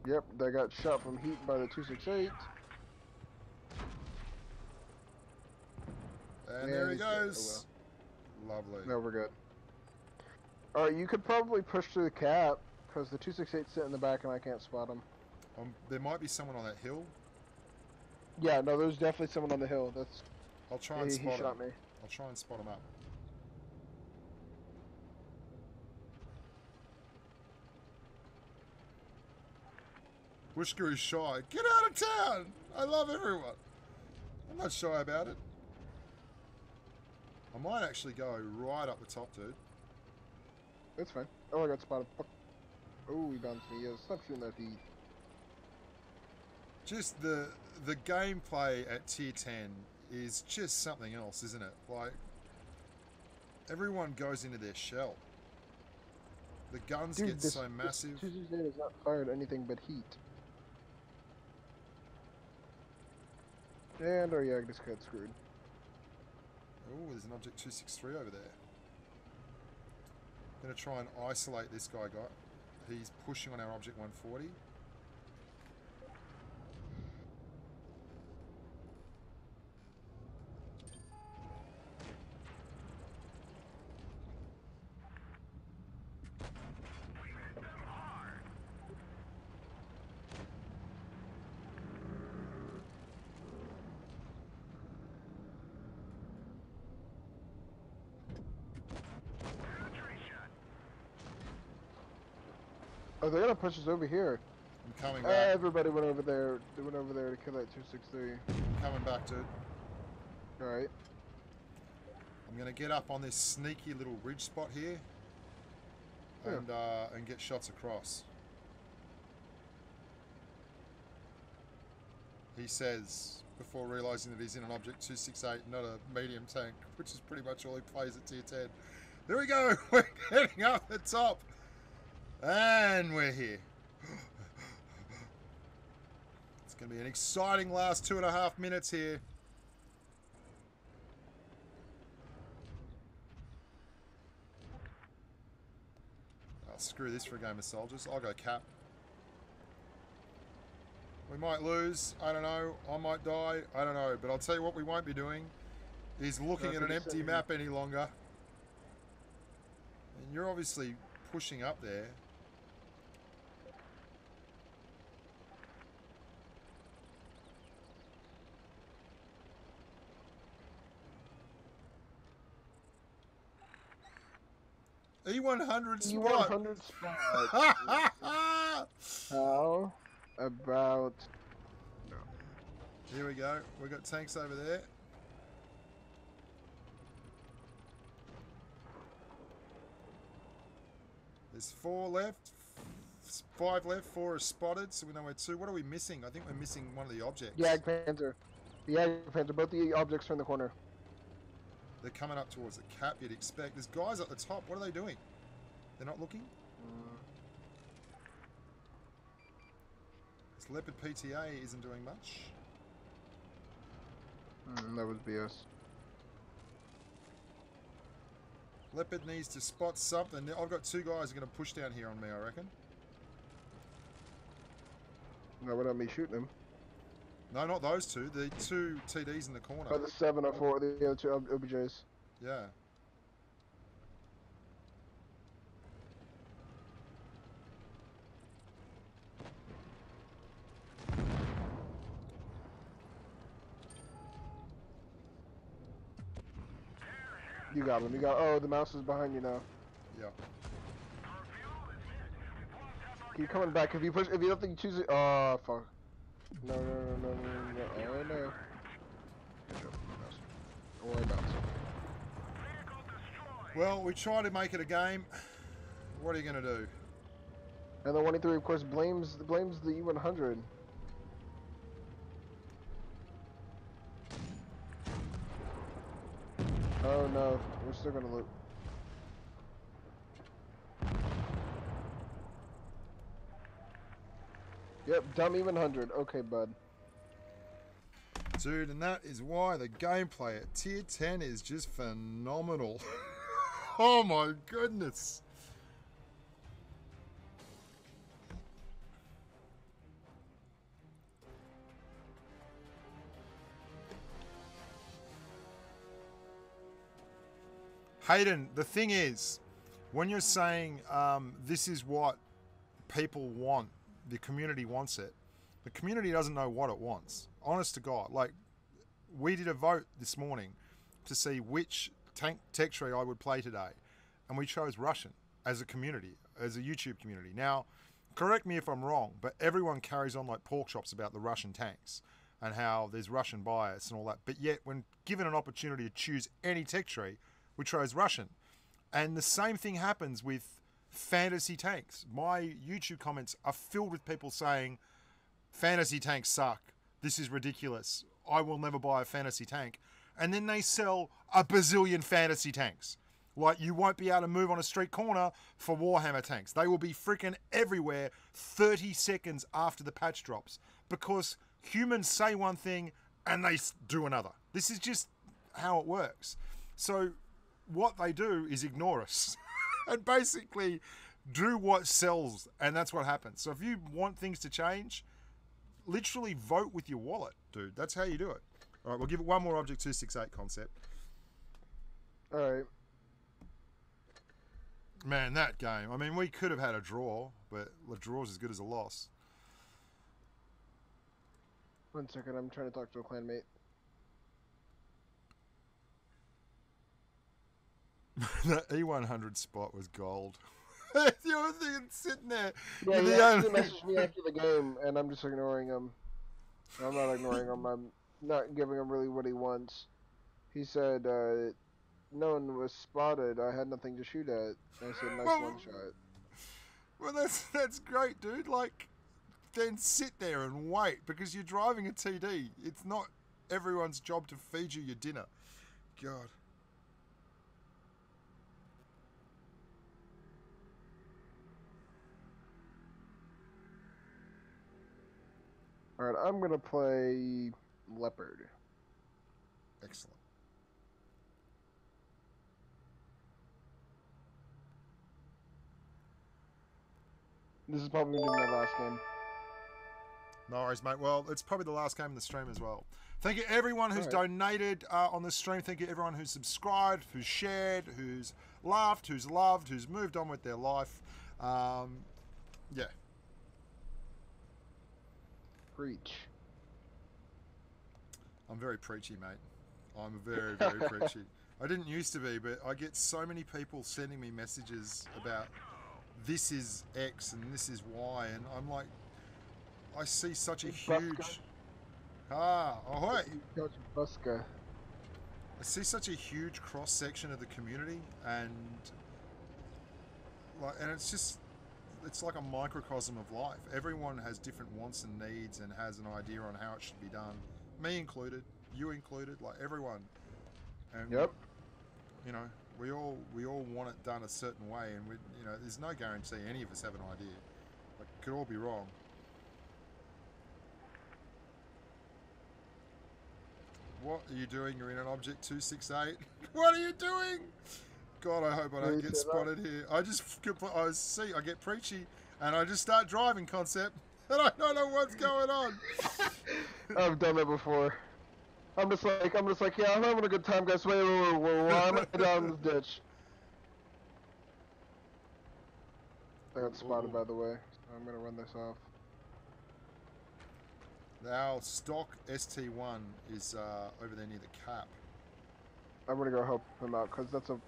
Yep, they got shot from heat by the 268. And Yeah, there he he's dead. Oh, goes. Lovely. No, we're good. Alright, you could probably push through the cap, because the 268 sit in the back and I can't spot him. There might be someone on that hill. Yeah, no, there's definitely someone on the hill. That's I'll try and he spot him. shot me. I'll try and spot him up. Bushka is shy. Get out of town! I love everyone. I'm not shy about it. I might actually go right up the top, dude. That's fine. Oh, I got spotted. Fuck. Oh, he bounced me. Yeah, stop shooting that heat. Just the gameplay at tier 10 is just something else, isn't it? Like, everyone goes into their shell. The guns get so massive. 268 has not fired anything but heat. And our Yag just got screwed. Oh, there's an object 263 over there. I'm going to try and isolate this guy. He's pushing on our object 140. Oh, they're gonna push us over here. I'm coming back. Everybody went over there. They went over there to kill that 263. I'm coming back, dude. Alright. I'm going to get up on this sneaky little ridge spot here. And get shots across. He says, before realising that he's in an object 268, not a medium tank, which is pretty much all he plays at tier 10. There we go. We're heading up the top. And we're here. It's going to be an exciting last 2.5 minutes here. Oh, screw this for a game of soldiers. I'll go cap. We might lose. I don't know. I might die. I don't know. But I'll tell you what we won't be doing is looking at an empty map any longer. And you're obviously pushing up there. E100 spot. E100 spot. How about... No. Here we go. We've got tanks over there. There's 4 left. 5 left. 4 are spotted, so we know where 2. What are we missing? I think we're missing one of the objects. Yag Panther. The Yag Panther. Both the objects are in the corner. They're coming up towards the cap, you'd expect. There's guys at the top. What are they doing? They're not looking? This Leopard PTA isn't doing much. That was BS. Leopard needs to spot something. I've got 2 guys who are going to push down here on me, I reckon. No, without me shooting him. No, not those 2. The 2 TDs in the corner. Oh, the 704, the other 2 OBJs. Yeah. You got him. You got. Oh, the mouse is behind you now. Yeah. Keep coming back. If you push, if you don't think you choose it. Oh fuck. No. Oh no. Don't worry about it. Well, we try to make it a game. What are you going to do? And the 183, of course, blames the E100. Oh no, we're still gonna loot. Yep, dumb E100. Okay, bud. Dude, and that is why the gameplay at tier 10 is just phenomenal. Oh my goodness. Hayden, the thing is, when you're saying this is what people want, the community wants it, the community doesn't know what it wants. Honest to God. Like, we did a vote this morning to see which tech tree I would play today, and we chose Russian as a community, as a YouTube community. Now, correct me if I'm wrong, but everyone carries on like pork chops about the Russian tanks and how there's Russian bias and all that. But yet, when given an opportunity to choose any tech tree, we chose Russian. And the same thing happens with fantasy tanks. My YouTube comments are filled with people saying, fantasy tanks suck. This is ridiculous. I will never buy a fantasy tank. And then they sell a bazillion fantasy tanks. Like, you won't be able to move on a street corner for Warhammer tanks. They will be freaking everywhere 30 seconds after the patch drops. Because humans say one thing and they do another. This is just how it works. So what they do is ignore us and basically do what sells, and that's what happens. So if you want things to change, literally vote with your wallet, dude. That's how you do it. All right, we'll give it one more Object 268 concept. All right. Man, that game. I mean, we could have had a draw, but a draw's as good as a loss. 1 second, I'm trying to talk to a clanmate. That E100 spot was gold. The only thing sitting there. Yeah, he actually messaged me after the game, and I'm just ignoring him. I'm not ignoring him. I'm not giving him really what he wants. He said, no one was spotted. I had nothing to shoot at. I said, nice one shot. Well, that's great, dude. Like, then sit there and wait, because you're driving a TD. It's not everyone's job to feed you your dinner. God. Alright, I'm going to play Leopard. Excellent. This is probably going to be my last game. No worries, mate. Well, it's probably the last game of the stream as well. Thank you everyone who's donated on the stream. Thank you everyone who's subscribed, who's shared, who's laughed, who's loved, who's moved on with their life. Yeah. Preach. I'm very preachy, mate. I'm very, very preachy. I didn't used to be, but I get so many people sending me messages about this is X and this is Y, and I'm like, I see such a huge... ahoy! Bushka. I see such a huge cross-section of the community, and it's just... It's like a microcosm of life. Everyone has different wants and needs and has an idea on how it should be done. Me included, you included, like everyone. And yep. You know, we all want it done a certain way, and there's no guarantee any of us have an idea. Like, it could all be wrong. What are you doing? You're in an Object 268. What are you doing? God, I hope I don't get spotted here. I get preachy, and I just start driving, Concep, and I don't know what's going on. I've done it before. I'm just like, yeah, I'm having a good time, guys. Wait, I'm down this ditch. I got spotted, by the way, so I'm gonna run this off. Our stock ST1 is over there near the cap. I'm gonna go help him out because that's a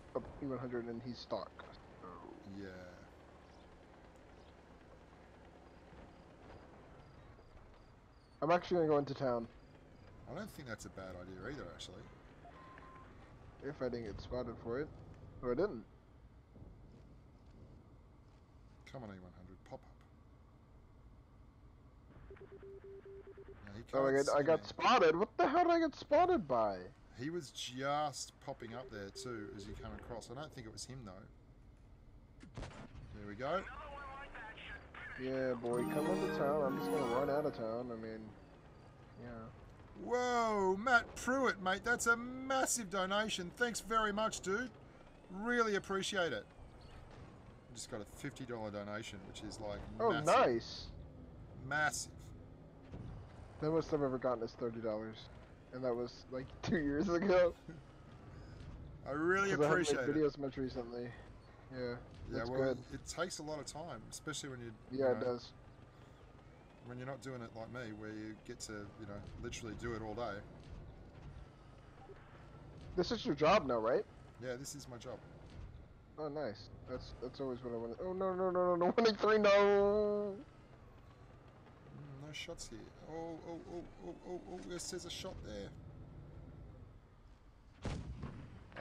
E100 and he's stock. So. Yeah. I'm actually gonna go into town. I don't think that's a bad idea either, actually. If I didn't get spotted for it. Oh, I didn't. Come on, E100, pop up. Oh, I got spotted. What the hell did I get spotted by? He was just popping up there too as you come across. I don't think it was him though. There we go. Yeah, boy, come into town. I'm just gonna run out of town. I mean, yeah. Whoa, Matt Pruitt, mate. That's a massive donation. Thanks very much, dude. Really appreciate it. Just got a $50 donation, which is like massive. Oh, nice. Massive. The most I've ever gotten is $30. And that was like 2 years ago. I really 'Cause I haven't appreciate made it. videos much recently. Yeah, that's well, good. it takes a lot of time, especially when you Yeah, it does. when you're not doing it like me, where you get to literally do it all day. This is your job now, right? Yeah, this is my job. Oh, nice. That's always what I wanted. Oh no no no no no! 183 no. No shots here. Oh! Yes, there's a shot there.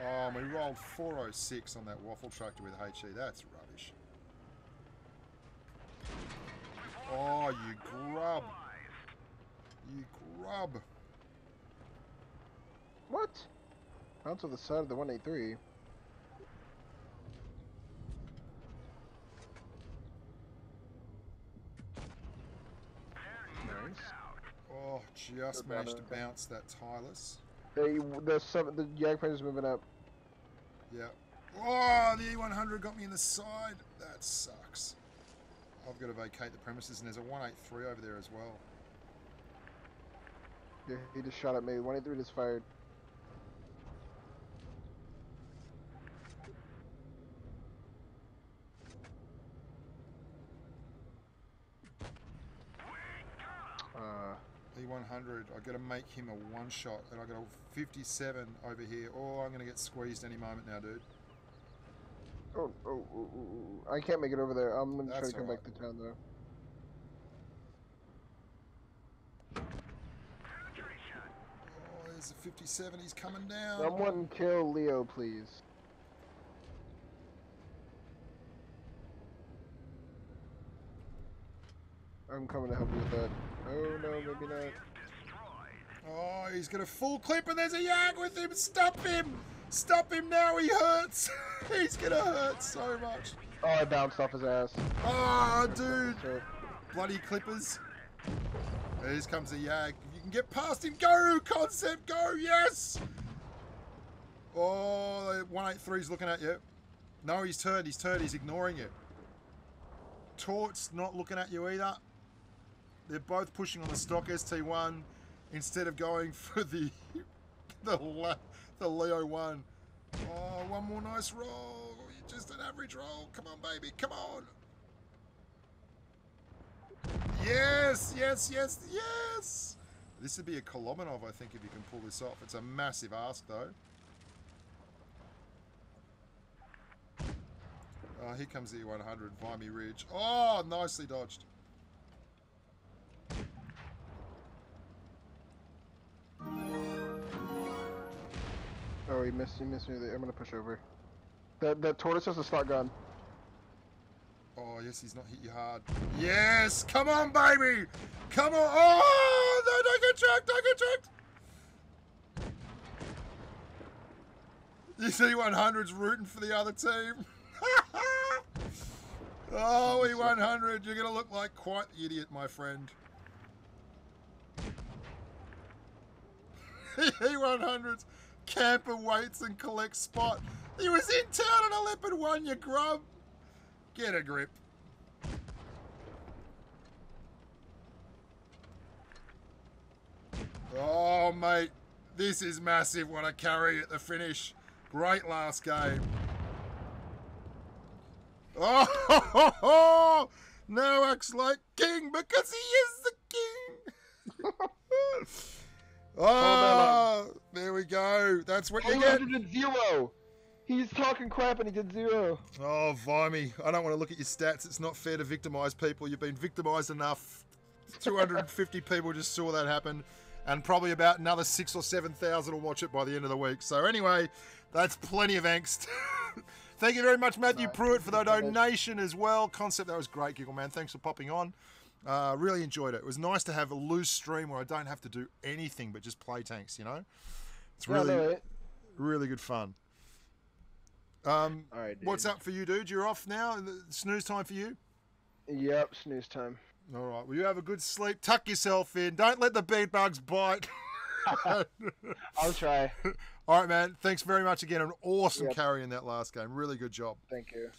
Oh, we rolled 406 on that waffle tractor with HE. That's rubbish. Oh, you grub. You grub. What? Out to the side of the 183. Nice. Oh, just managed to bounce that Tylus. The Jagdfinder's moving up. Yeah. Oh, the E100 got me in the side. That sucks. I've got to vacate the premises, and there's a 183 over there as well. Yeah, he just shot at me. 183 just fired. E100, I got to make him a one shot, and I got a 57 over here. Oh, I'm going to get squeezed any moment now, dude. Oh, I can't make it over there. I'm going to try That's to come alright. back to town, though. Oh, there's a 57. He's coming down. Someone kill Leo, please. I'm coming to help you with that. Oh, no, maybe not. Oh, he's got a full clip, and there's a Yag with him. Stop him! Stop him now, he hurts. He's going to hurt so much. Oh, I bounced off his ass. Oh, dude. So, Bloody clippers. Here comes the Yag. You can get past him. Go, Concep, go, yes! Oh, 183's looking at you. No, he's turned, he's ignoring you. Tort's not looking at you either. They're both pushing on the stock ST1 instead of going for the Leo 1. Oh, one more nice roll. Just an average roll. Come on, baby, come on. Yes, yes, yes, yes. This would be a Kilometrov, I think, if you can pull this off. It's a massive ask, though. Oh, here comes the E100, Vimy Ridge. Oh, nicely dodged. oh, he missed me there. I'm going to push over. That tortoise has a slot gun. Oh, yes, he's not hit you hard. Yes! Come on, baby! Come on! Oh! No, don't get tracked! Don't get tracked! This E100's rooting for the other team. Oh, E100, you're going to look like quite the idiot, my friend. E100's camper waits and collects spot. He was in town on a leopard 1, you grub. Get a grip. Oh, mate. This is massive, what a carry at the finish. Great last game. Oh, now acts like king because he is the king. Oh, there we go. That's what you get. He did 0. He's talking crap and he did 0. Oh, Vimy. I don't want to look at your stats. It's not fair to victimise people. You've been victimised enough. 250 people just saw that happen. And probably about another 6,000 or 7,000 will watch it by the end of the week. So anyway, that's plenty of angst. Thank you very much, Matthew Pruitt, for the donation as well. Concep, that was great, Giggle Man. Thanks for popping on. Really enjoyed it. It was nice to have a loose stream where I don't have to do anything but just play tanks, you know? It's really, really good fun. All right, dude. What's up for you, dude? You're off now? Snooze time for you? Yep, snooze time. All right. Well, you have a good sleep. Tuck yourself in. Don't let the bed bugs bite. I'll try. All right, man. Thanks very much again. An awesome carry in that last game. Really good job. Thank you.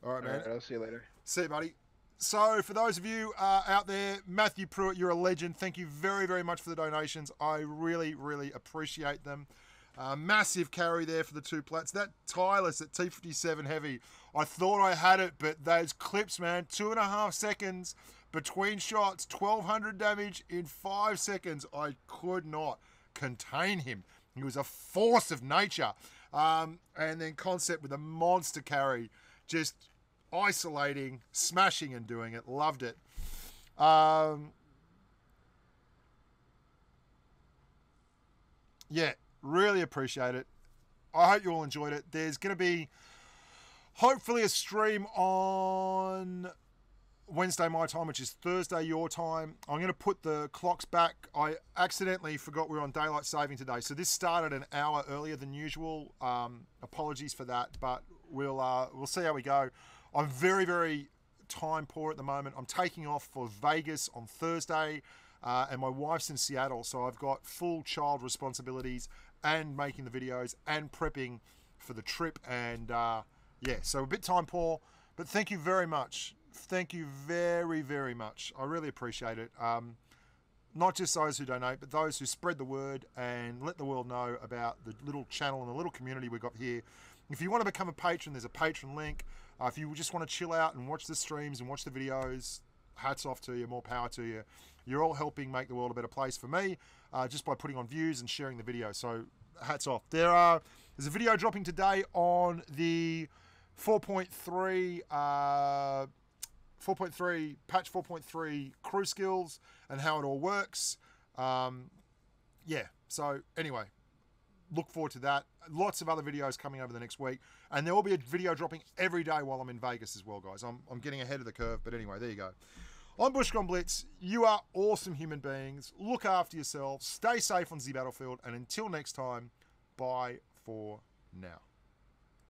All right, man. All right, I'll see you later. See you, buddy. So, for those of you out there, Matthew Pruitt, you're a legend. Thank you very, very much for the donations. I really, really appreciate them. Massive carry there for the 2 plats. That tireless at T57 heavy, I thought I had it, but those clips, man, 2.5 seconds between shots, 1200 damage in 5 seconds. I could not contain him. He was a force of nature. And then Concep with a monster carry, just isolating, smashing and doing it. Loved it. Yeah, really appreciate it. I hope you all enjoyed it. There's going to be hopefully a stream on Wednesday my time, which is Thursday your time. I'm going to put the clocks back. I accidentally forgot we were on daylight saving today, so this started an hour earlier than usual. Apologies for that, but we'll see how we go. I'm very, very time poor at the moment. I'm taking off for Vegas on Thursday, and my wife's in Seattle, so I've got full child responsibilities and making the videos and prepping for the trip, and yeah, so a bit time poor, but thank you very much. Thank you very, very much. I really appreciate it. Not just those who donate, but those who spread the word and let the world know about the little channel and the little community we've got here. If you want to become a patron, there's a patron link. If you just want to chill out and watch the streams and watch the videos, hats off to you, more power to you. You're all helping make the world a better place for me, just by putting on views and sharing the video. So hats off. There's a video dropping today on the 4.3 patch 4.3 crew skills and how it all works. Yeah, so anyway, look forward to that. Lots of other videos coming over the next week, and there will be a video dropping every day while I'm in Vegas as well, guys. I'm getting ahead of the curve, but anyway, there you go. I'm Bushka Blitz. You are awesome human beings. Look after yourselves. Stay safe on the battlefield, and until next time, bye for now.